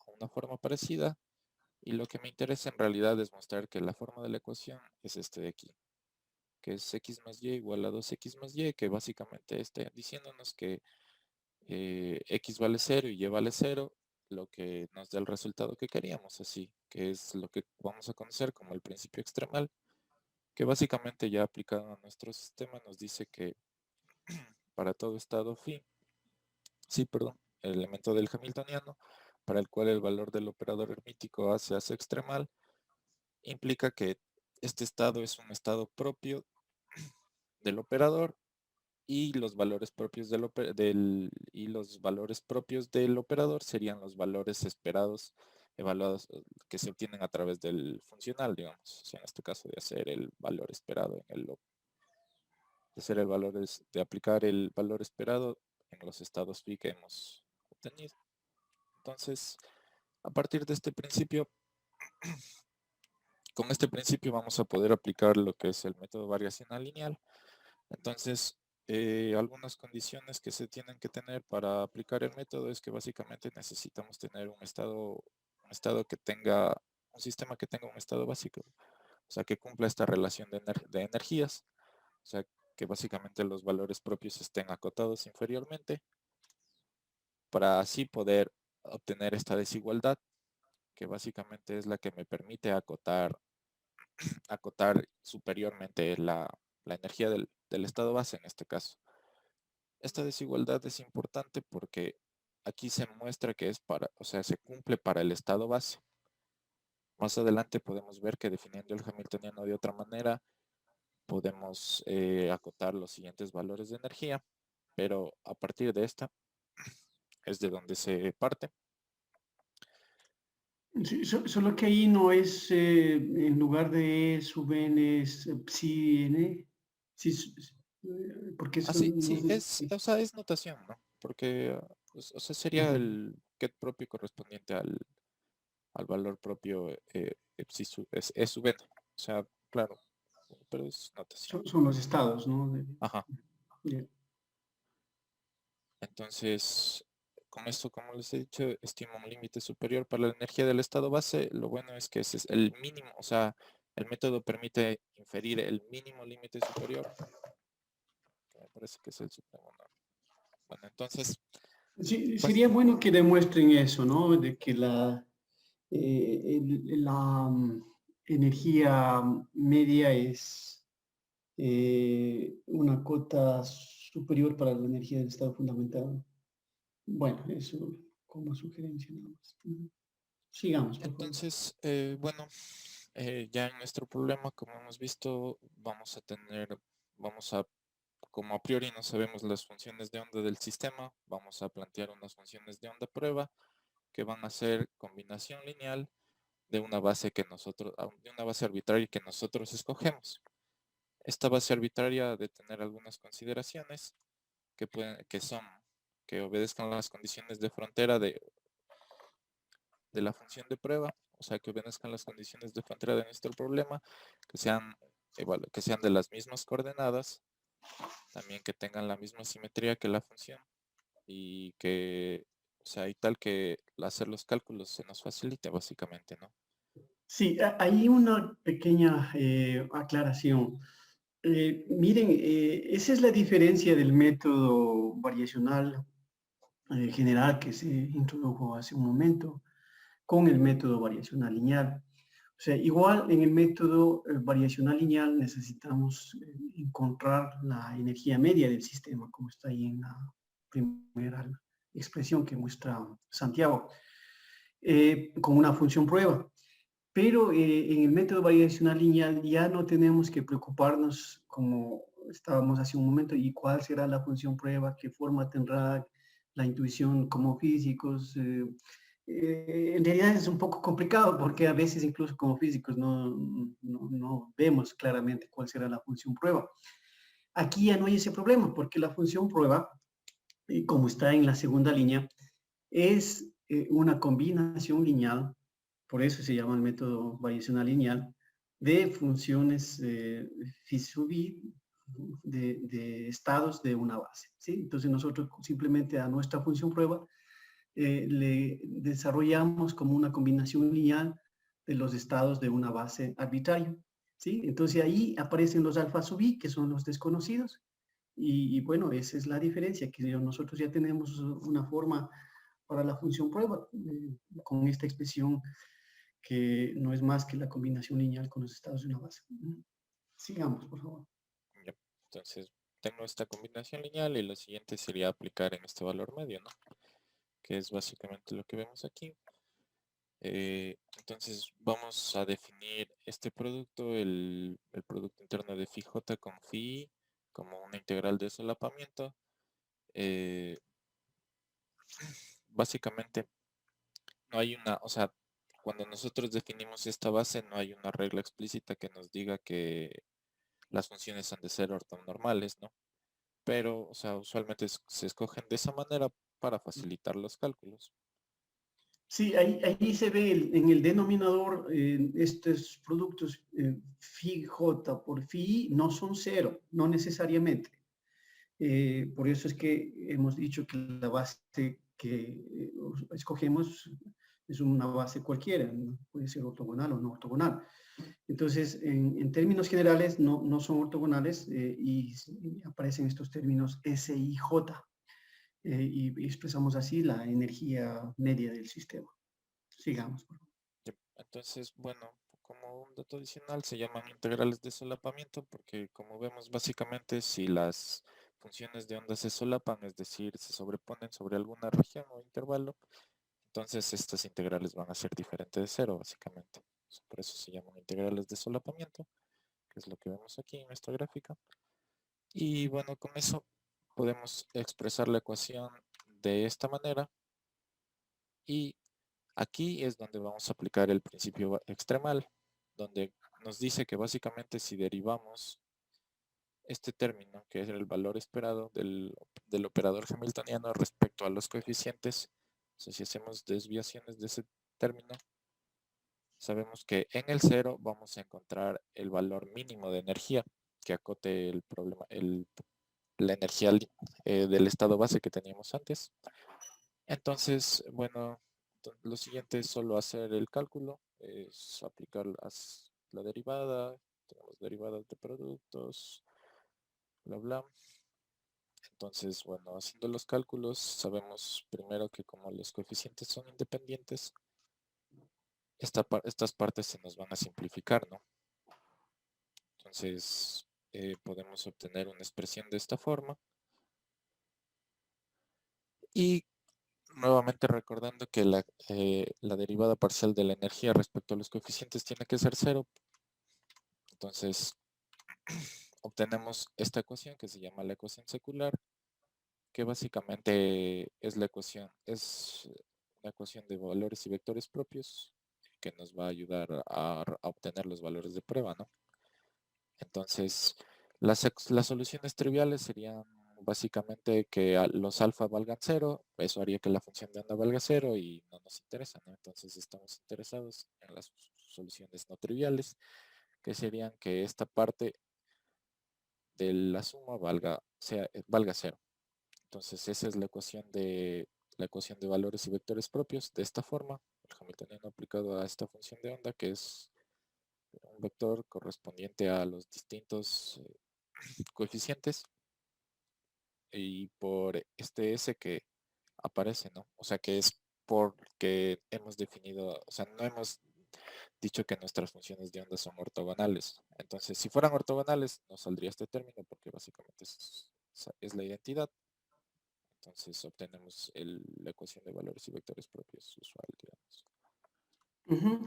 una forma parecida, y lo que me interesa en realidad es mostrar que la forma de la ecuación es este de aquí, que es x más y igual a 2x más y, que básicamente está diciéndonos que x vale 0 y y vale 0, lo que nos da el resultado que queríamos, así, que es lo que vamos a conocer como el principio extremal, que básicamente ya aplicado a nuestro sistema nos dice que para todo estado phi, el elemento del hamiltoniano, para el cual el valor del operador hermítico se hace extremal, implica que este estado es un estado propio del operador, y los valores propios del operador serían los valores esperados evaluados que se obtienen a través del funcional, digamos. O sea, en este caso de hacer el valor esperado de aplicar el valor esperado en los estados phi que hemos obtenido. Entonces, a partir de este principio, con este principio vamos a poder aplicar lo que es el método variacional lineal. Entonces, algunas condiciones que se tienen que tener para aplicar el método es que básicamente necesitamos tener un sistema que tenga un estado básico, o sea, que cumpla esta relación de energías, o sea, que básicamente los valores propios estén acotados inferiormente, para así poder obtener esta desigualdad, que básicamente es la que me permite acotar superiormente la energía del estado base en este caso. Esta desigualdad es importante porque aquí se muestra que se cumple para el estado base. Más adelante podemos ver que definiendo el hamiltoniano de otra manera, podemos acotar los siguientes valores de energía, pero a partir de esta es de donde se parte. Sí, solo que ahí no es, en lugar de E sub n es psi n. Sí, porque eso Así, no sí, sé es notación, ¿no? Porque, sería el ket propio correspondiente al valor propio E sub n. O sea, claro, pero es notación. son los estados, ¿no? Ajá. De- Entonces, con esto, como les he dicho, estimo un límite superior para la energía del estado base. Lo bueno es que ese es el mínimo, o sea, el método permite inferir el mínimo límite superior, que me parece que es el supremo, ¿no? Bueno, entonces, Sí, pues, sería bueno que demuestren eso, ¿no? De que la energía media es una cota superior para la energía del estado fundamental. Bueno, eso como sugerencia nada más. Sigamos, por favor. entonces, bueno, ya en nuestro problema, como hemos visto, como a priori no sabemos las funciones de onda del sistema, vamos a plantear unas funciones de onda prueba que van a ser combinación lineal de una base arbitraria que nosotros escogemos. Esta base arbitraria ha de tener algunas consideraciones que obedezcan las condiciones de frontera de la función de prueba, o sea, que obedezcan las condiciones de frontera de nuestro problema, que sean de las mismas coordenadas, también que tengan la misma simetría que la función, y que, o sea, y tal que hacer los cálculos se nos facilite básicamente, ¿no? Sí, hay una pequeña aclaración. Miren, esa es la diferencia del método variacional general que se introdujo hace un momento con el método variacional lineal. O sea, igual en el método variacional lineal necesitamos encontrar la energía media del sistema, como está ahí en la primera expresión que muestra Santiago, con una función prueba. Pero en el método variacional lineal ya no tenemos que preocuparnos, como estábamos hace un momento, y cuál será la función prueba, qué forma tendrá la intuición como físicos. En realidad es un poco complicado porque a veces incluso como físicos no vemos claramente cuál será la función prueba. Aquí ya no hay ese problema porque la función prueba, como está en la segunda línea, es una combinación lineal por eso se llama el método variacional lineal, de funciones phi sub i de estados de una base, ¿sí? Entonces nosotros simplemente a nuestra función prueba le desarrollamos como una combinación lineal de los estados de una base arbitraria, ¿sí? Entonces ahí aparecen los alfa sub i, que son los desconocidos, y bueno, esa es la diferencia, que nosotros ya tenemos una forma para la función prueba, con esta expresión que no es más que la combinación lineal con los estados de una base. Sigamos, por favor. Ya. Entonces, tengo esta combinación lineal y lo siguiente sería aplicar en este valor medio, ¿no? Que es básicamente lo que vemos aquí. Entonces vamos a definir este producto, el producto interno de phi j con phi i, como una integral de solapamiento. Básicamente no hay una, o sea, cuando nosotros definimos esta base no hay una regla explícita que nos diga que las funciones han de ser ortonormales, ¿no? Pero, o sea, usualmente se escogen de esa manera para facilitar los cálculos. Sí, ahí se ve en el denominador estos productos phi j por phi i no son cero, no necesariamente. Por eso es que hemos dicho que la base que escogemos es una base cualquiera, ¿no? Puede ser ortogonal o no ortogonal. Entonces, en términos generales, no son ortogonales y aparecen estos términos S y J. Y expresamos así la energía media del sistema. Sigamos, por favor. Entonces, bueno, como un dato adicional se llaman integrales de solapamiento porque como vemos básicamente si las funciones de onda se solapan, es decir, se sobreponen sobre alguna región o intervalo, entonces estas integrales van a ser diferentes de cero básicamente. Por eso se llaman integrales de solapamiento, que es lo que vemos aquí en esta gráfica. Y bueno, con eso podemos expresar la ecuación de esta manera y aquí es donde vamos a aplicar el principio extremal, donde nos dice que básicamente si derivamos este término, que es el valor esperado del operador hamiltoniano respecto a los coeficientes, o sea, si hacemos desviaciones de ese término, sabemos que en el cero vamos a encontrar el valor mínimo de energía que acote el problema, la energía del estado base que teníamos antes. Entonces, bueno, lo siguiente es solo hacer el cálculo, es aplicar la derivada, tenemos derivadas de productos, bla, bla. Entonces, bueno, haciendo los cálculos, sabemos primero que como los coeficientes son independientes, estas partes se nos van a simplificar, ¿no? Entonces, podemos obtener una expresión de esta forma. Y nuevamente recordando que la derivada parcial de la energía respecto a los coeficientes tiene que ser cero. Entonces, obtenemos esta ecuación que se llama la ecuación secular, que básicamente es una ecuación de valores y vectores propios que nos va a ayudar a obtener los valores de prueba, ¿no? Entonces, las soluciones triviales serían básicamente que los alfa valgan cero, eso haría que la función de onda valga cero y no nos interesa, ¿no? Entonces estamos interesados en las soluciones no triviales, que serían que esta parte de la suma valga cero. Entonces esa es la ecuación de valores y vectores propios de esta forma, el hamiltoniano aplicado a esta función de onda, que es un vector correspondiente a los distintos coeficientes y por este S que aparece, ¿no? O sea que es porque hemos definido, o sea, no hemos dicho que nuestras funciones de onda son ortogonales. Entonces, si fueran ortogonales, no saldría este término porque básicamente es la identidad. Entonces obtenemos la ecuación de valores y vectores propios usual, digamos.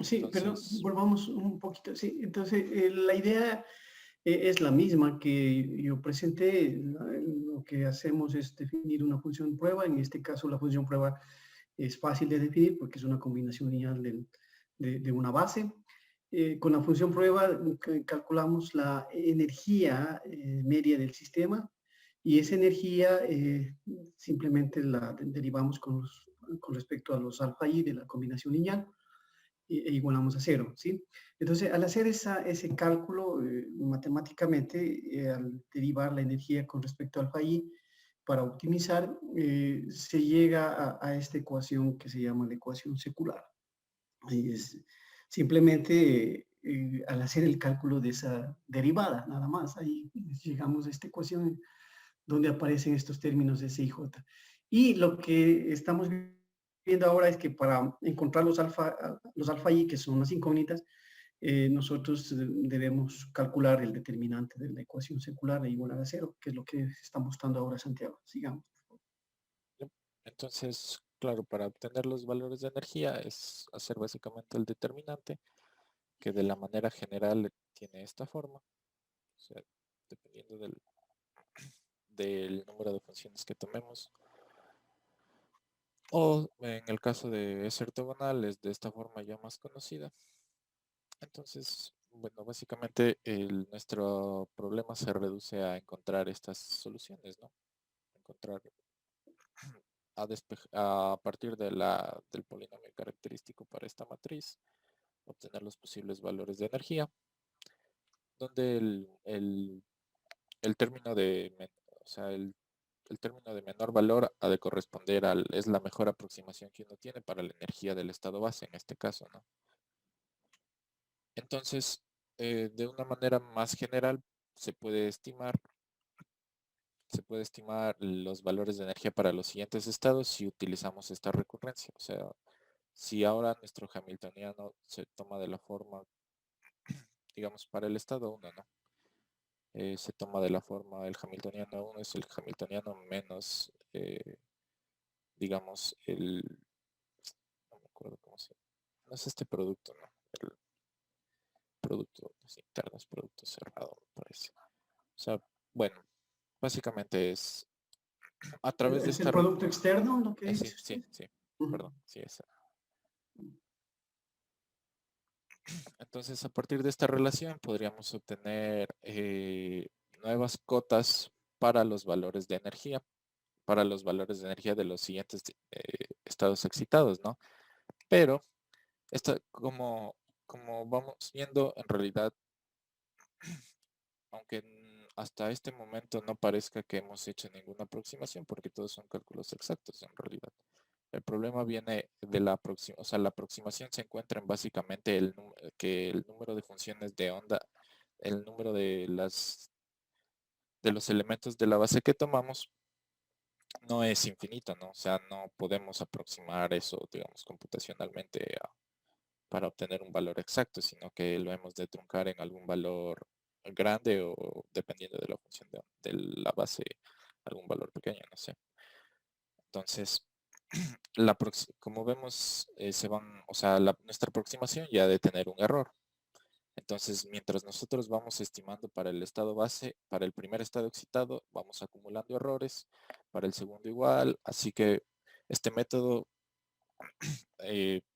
Sí, perdón, Entonces, volvamos un poquito. Sí, entonces la idea es la misma que yo presenté. Lo que hacemos es definir una función prueba. En este caso, la función prueba es fácil de definir porque es una combinación lineal de una base. Con la función prueba calculamos la energía media del sistema y esa energía simplemente la derivamos con respecto a los alfa i de la combinación lineal. e igualamos a cero, ¿sí? Entonces, al hacer ese cálculo matemáticamente, al derivar la energía con respecto al alfa i, para optimizar, se llega a esta ecuación que se llama la ecuación secular. Y es simplemente al hacer el cálculo de esa derivada, nada más. Ahí llegamos a esta ecuación donde aparecen estos términos de S y J. Y lo que estamos viendo ahora es que para encontrar los alfa i, que son las incógnitas, nosotros debemos calcular el determinante de la ecuación secular e igual a cero, que es lo que está mostrando ahora Santiago. Sigamos. Entonces, claro, para obtener los valores de energía es hacer básicamente el determinante, que de la manera general tiene esta forma, o sea, dependiendo del número de funciones que tomemos. O en el caso de S ortogonal es de esta forma ya más conocida. Entonces, bueno, básicamente nuestro problema se reduce a encontrar estas soluciones, ¿no? Encontrar a partir del polinomio característico para esta matriz, obtener los posibles valores de energía, donde el término o sea, el término de menor valor ha de corresponder es la mejor aproximación que uno tiene para la energía del estado base en este caso, ¿no? Entonces, de una manera más general, se puede estimar los valores de energía para los siguientes estados si utilizamos esta recurrencia. O sea, si ahora nuestro hamiltoniano se toma de la forma, digamos, para el estado 1, ¿no? Se toma de la forma, el hamiltoniano 1 es el hamiltoniano menos, digamos, no me acuerdo cómo se llama. No es este producto, ¿no? El producto interno es producto cerrado, me parece. O sea, bueno, básicamente es a través de ¿Es el esta... producto externo lo que sí, dice sí, usted? sí, Ujú. perdón, sí, esa. Entonces, a partir de esta relación podríamos obtener nuevas cotas para los valores de energía, de los siguientes estados excitados, ¿no? Pero, como vamos viendo, en realidad, aunque hasta este momento no parezca que hemos hecho ninguna aproximación, porque todos son cálculos exactos en realidad. El problema viene de la aproximación, o sea, la aproximación se encuentra en básicamente que el número de funciones de onda, el número de los elementos de la base que tomamos no es infinito, ¿no? O sea, no podemos aproximar eso, digamos, computacionalmente para obtener un valor exacto, sino que lo hemos de truncar en algún valor grande o dependiendo de la función de la base, algún valor pequeño, no sé. Entonces, como vemos, o sea, nuestra aproximación ya ha de tener un error. Entonces, mientras nosotros vamos estimando para el estado base, para el primer estado excitado, vamos acumulando errores, para el segundo igual, así que este método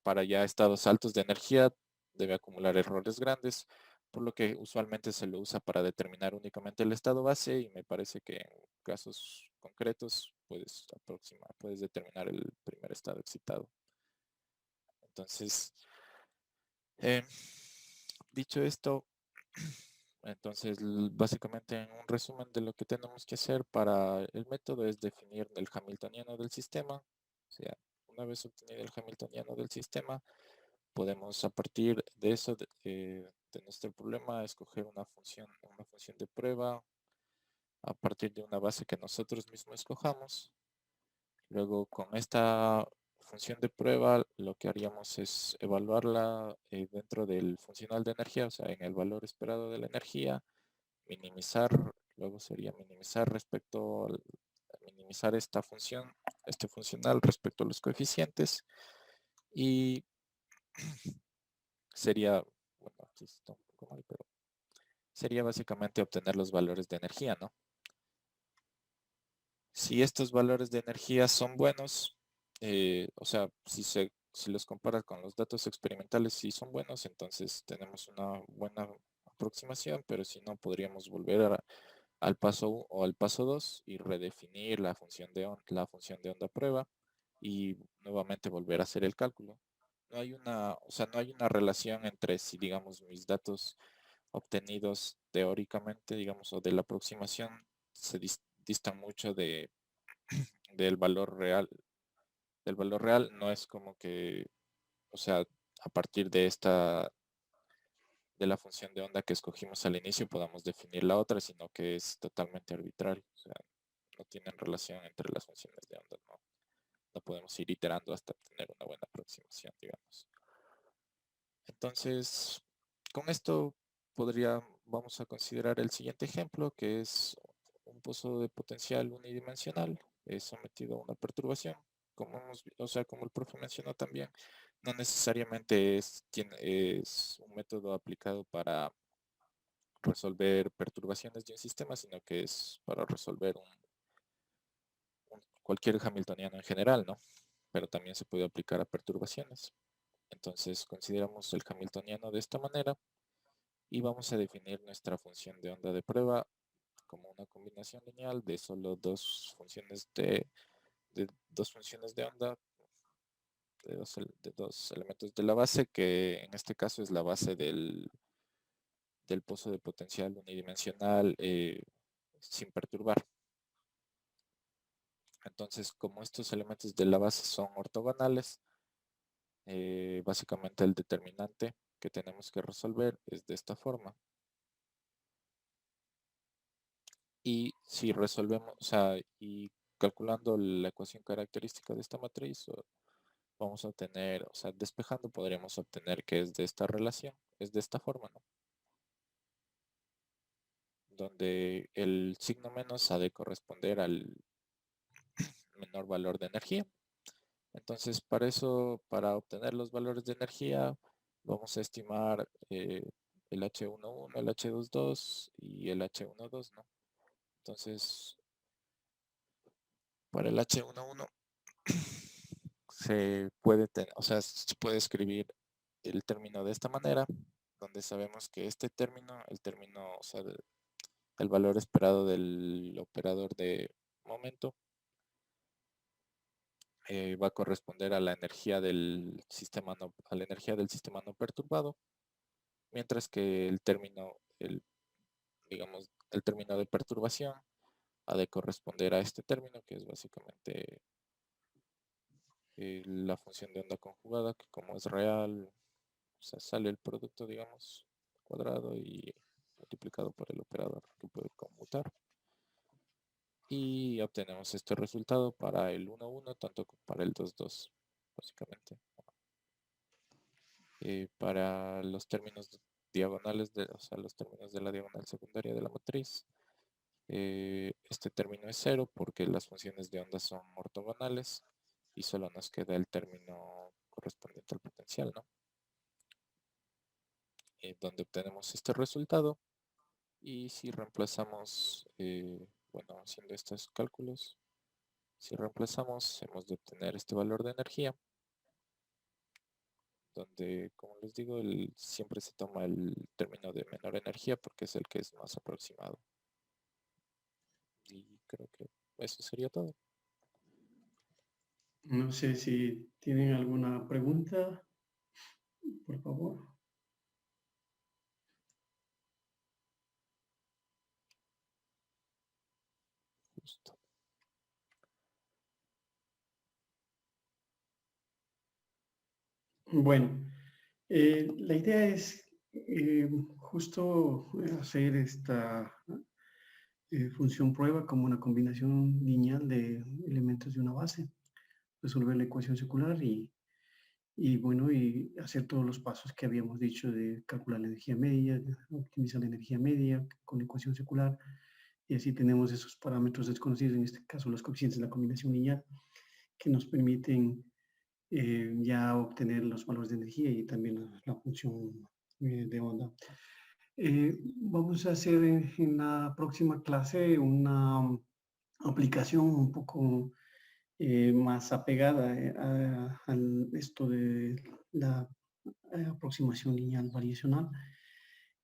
para ya estados altos de energía debe acumular errores grandes, por lo que usualmente se lo usa para determinar únicamente el estado base y me parece que en casos concretos puedes determinar el primer estado excitado. Entonces, eh, dicho esto, entonces básicamente en un resumen de lo que tenemos que hacer para el método es definir el hamiltoniano del sistema. O sea, una vez obtenido el hamiltoniano del sistema, podemos a partir de eso, de nuestro problema, escoger una función de prueba a partir de una base que nosotros mismos escojamos. Luego con esta función de prueba lo que haríamos es evaluarla dentro del funcional de energía, o sea, en el valor esperado de la energía, minimizar, luego sería minimizar minimizar esta función, este funcional respecto a los coeficientes y sería, bueno, aquí está un poco mal, pero sería básicamente obtener los valores de energía, ¿no? Si estos valores de energía son buenos, o sea, si los comparas con los datos experimentales, si son buenos, entonces tenemos una buena aproximación, pero si no, podríamos volver al paso 1 o al paso 2 y redefinir la función de onda prueba y nuevamente volver a hacer el cálculo. no hay una, o sea, no hay una relación entre si, digamos, mis datos obtenidos teóricamente, digamos, o de la aproximación se distan mucho del valor real. Del valor real no es como que, o sea, a partir de la función de onda que escogimos al inicio podamos definir la otra, sino que es totalmente arbitrario. O sea, no tienen relación entre las funciones de onda, no, no podemos ir iterando hasta tener una buena aproximación, digamos. Entonces, con esto vamos a considerar el siguiente ejemplo, que es un pozo de potencial unidimensional sometido a una perturbación. O sea, como el profe mencionó también, no necesariamente es un método aplicado para resolver perturbaciones de un sistema, sino que es para resolver cualquier hamiltoniano en general, ¿no? Pero también se puede aplicar a perturbaciones. Entonces consideramos el hamiltoniano de esta manera y vamos a definir nuestra función de onda de prueba como una combinación lineal de solo dos funciones de onda, de dos elementos de la base, que en este caso es la base del pozo de potencial unidimensional sin perturbar. Entonces, como estos elementos de la base son ortogonales, básicamente el determinante que tenemos que resolver es de esta forma. Y si resolvemos, o sea, y calculando la ecuación característica de esta matriz, vamos a obtener, o sea, despejando podríamos obtener que es de esta relación, es de esta forma, ¿no? Donde el signo menos ha de corresponder al menor valor de energía. Entonces, para eso, para obtener los valores de energía, vamos a estimar el H11, el H22 y el H12, ¿no? Entonces, para el H11 se puede tener, o sea, se puede escribir el término de esta manera, donde sabemos que este término, el término, o sea, el valor esperado del operador de momento, va a corresponder a la energía del sistema a la energía del sistema no perturbado, mientras que el término, digamos, el término de perturbación ha de corresponder a este término, que es básicamente la función de onda conjugada, que como es real, o sea, sale el producto, digamos, cuadrado y multiplicado por el operador que puede conmutar. Y obtenemos este resultado para el 1,1, tanto como para el 2,2, básicamente. Para los términos diagonales, o sea, los términos de la diagonal secundaria de la matriz, este término es 0 porque las funciones de onda son ortogonales y solo nos queda el término correspondiente al potencial, ¿no? Donde obtenemos este resultado y si reemplazamos, bueno, haciendo estos cálculos, si reemplazamos hemos de obtener este valor de energía, donde, como les digo, siempre se toma el término de menor energía porque es el que es más aproximado. Y creo que eso sería todo. No sé si tienen alguna pregunta, por favor. Justo. Bueno, la idea es justo hacer esta función prueba como una combinación lineal de elementos de una base, resolver la ecuación circular y bueno, y hacer todos los pasos que habíamos dicho de calcular la energía media, de optimizar la energía media con la ecuación circular, y así tenemos esos parámetros desconocidos, en este caso los coeficientes de la combinación lineal, que nos permiten ya obtener los valores de energía y también la función de onda. Vamos a hacer en la próxima clase una aplicación un poco más apegada a esto de la aproximación lineal variacional,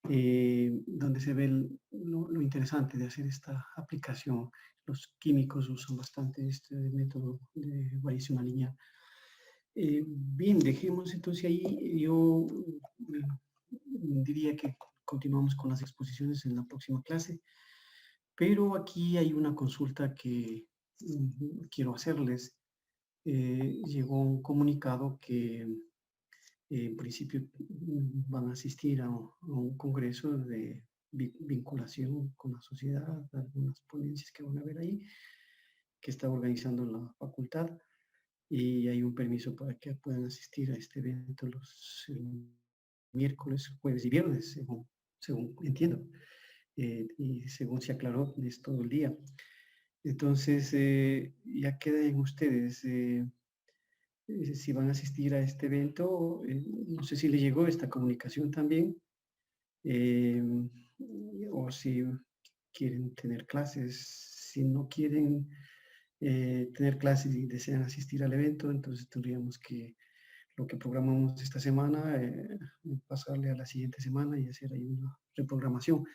donde se ve lo interesante de hacer esta aplicación. Los químicos usan bastante este método de variacional lineal. Bien, dejemos entonces ahí. Yo diría que continuamos con las exposiciones en la próxima clase, pero aquí hay una consulta que quiero hacerles. Llegó un comunicado que en principio van a asistir a un congreso de vinculación con la sociedad, algunas ponencias que van a haber ahí, que está organizando la facultad, y hay un permiso para que puedan asistir a este evento los miércoles, jueves y viernes, según entiendo. Y según se aclaró, es todo el día. Entonces, ya queda en ustedes si van a asistir a este evento. No sé si le llegó esta comunicación también, o si quieren tener clases. Si no quieren tener clases y desean asistir al evento, entonces tendríamos que, lo que programamos esta semana, pasarle a la siguiente semana y hacer ahí una reprogramación.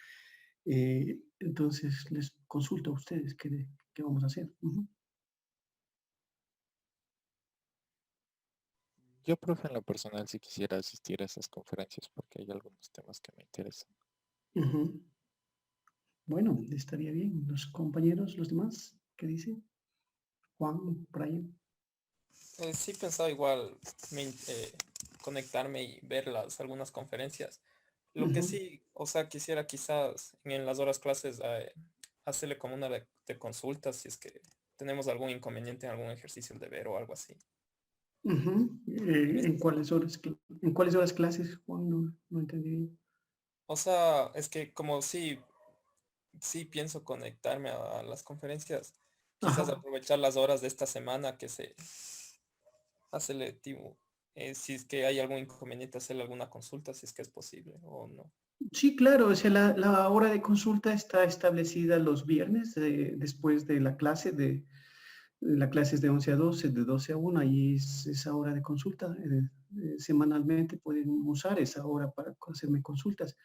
Entonces les consulto a ustedes qué vamos a hacer. Yo, profe, en lo personal sí quisiera asistir a esas conferencias porque hay algunos temas que me interesan. Bueno, estaría bien. Los compañeros, los demás, ¿qué dicen? Juan, Brian. Sí pensaba igual conectarme y ver algunas conferencias. Lo que sí, o sea, quisiera quizás en las horas clases hacerle como una de consultas si es que tenemos algún inconveniente en algún ejercicio del deber o algo así. ¿En cuáles horas clases, Juan? No entendí bien. O sea, es que como sí pienso conectarme a las conferencias, quizás Ajá. aprovechar las horas de esta semana que se hace lectivo. Si es que hay algún inconveniente, hacerle alguna consulta, si es que es posible o no. Sí, claro, o sea, la hora de consulta está establecida los viernes después de la clase. La clase es de 11 a 12, de 12 a 1, y es esa hora de consulta. Semanalmente pueden usar esa hora para hacerme consultas.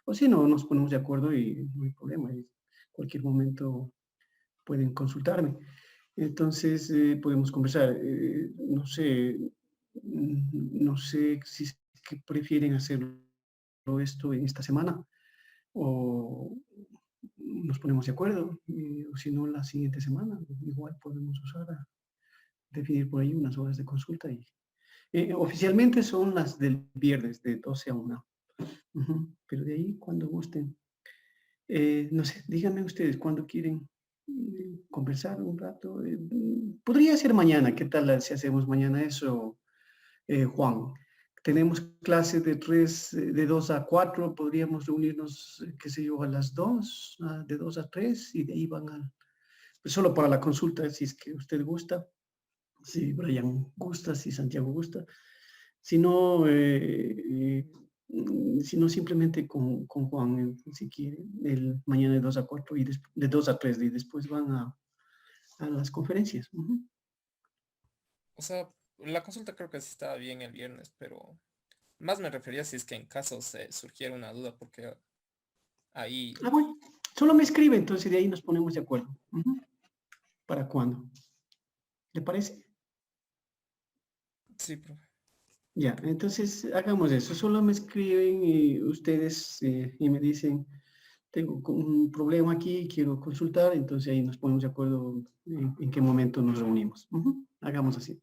O si no, nos ponemos de acuerdo y no hay problema. En cualquier momento pueden consultarme. Entonces, podemos conversar. No sé si es que prefieren hacerlo esto en esta semana o nos ponemos de acuerdo, o si no, la siguiente semana. Igual podemos definir por ahí unas horas de consulta. Y oficialmente son las del viernes de 12 a 1. Pero de ahí, cuando gusten. No sé, díganme ustedes cuándo quieren conversar un rato. Podría ser mañana. ¿Qué tal si hacemos mañana eso, Juan? Tenemos clases de 2 a 4. Podríamos reunirnos, qué sé yo, a las 2, de 2 a 3, y de ahí pues solo para la consulta, si es que usted gusta, si Brian gusta, si Santiago gusta. Si no, simplemente con Juan, si quiere, mañana de 2 a 4 y de 2 a 3, y después van a las conferencias. O sea, la consulta creo que sí estaba bien el viernes, pero más me refería si es que en caso se surgiera una duda, porque ahí... Bueno, solo me escribe, entonces de ahí nos ponemos de acuerdo. ¿Para cuándo? ¿Le parece? Sí, profe. Ya, entonces hagamos eso. Solo me escriben ustedes y me dicen, tengo un problema aquí, quiero consultar, entonces ahí nos ponemos de acuerdo en qué momento nos reunimos. Hagamos así.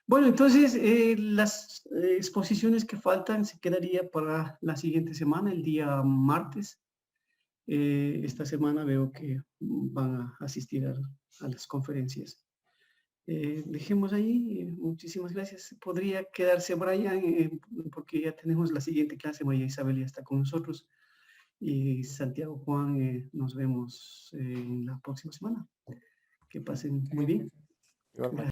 Bueno, entonces las exposiciones que faltan se quedaría para la siguiente semana, el día martes. Esta semana veo que van a asistir a las conferencias. Dejemos ahí. Muchísimas gracias. Podría quedarse Brian, porque ya tenemos la siguiente clase. María Isabel ya está con nosotros. Y Santiago, Juan, nos vemos en la próxima semana. Que pasen muy bien. Igualmente.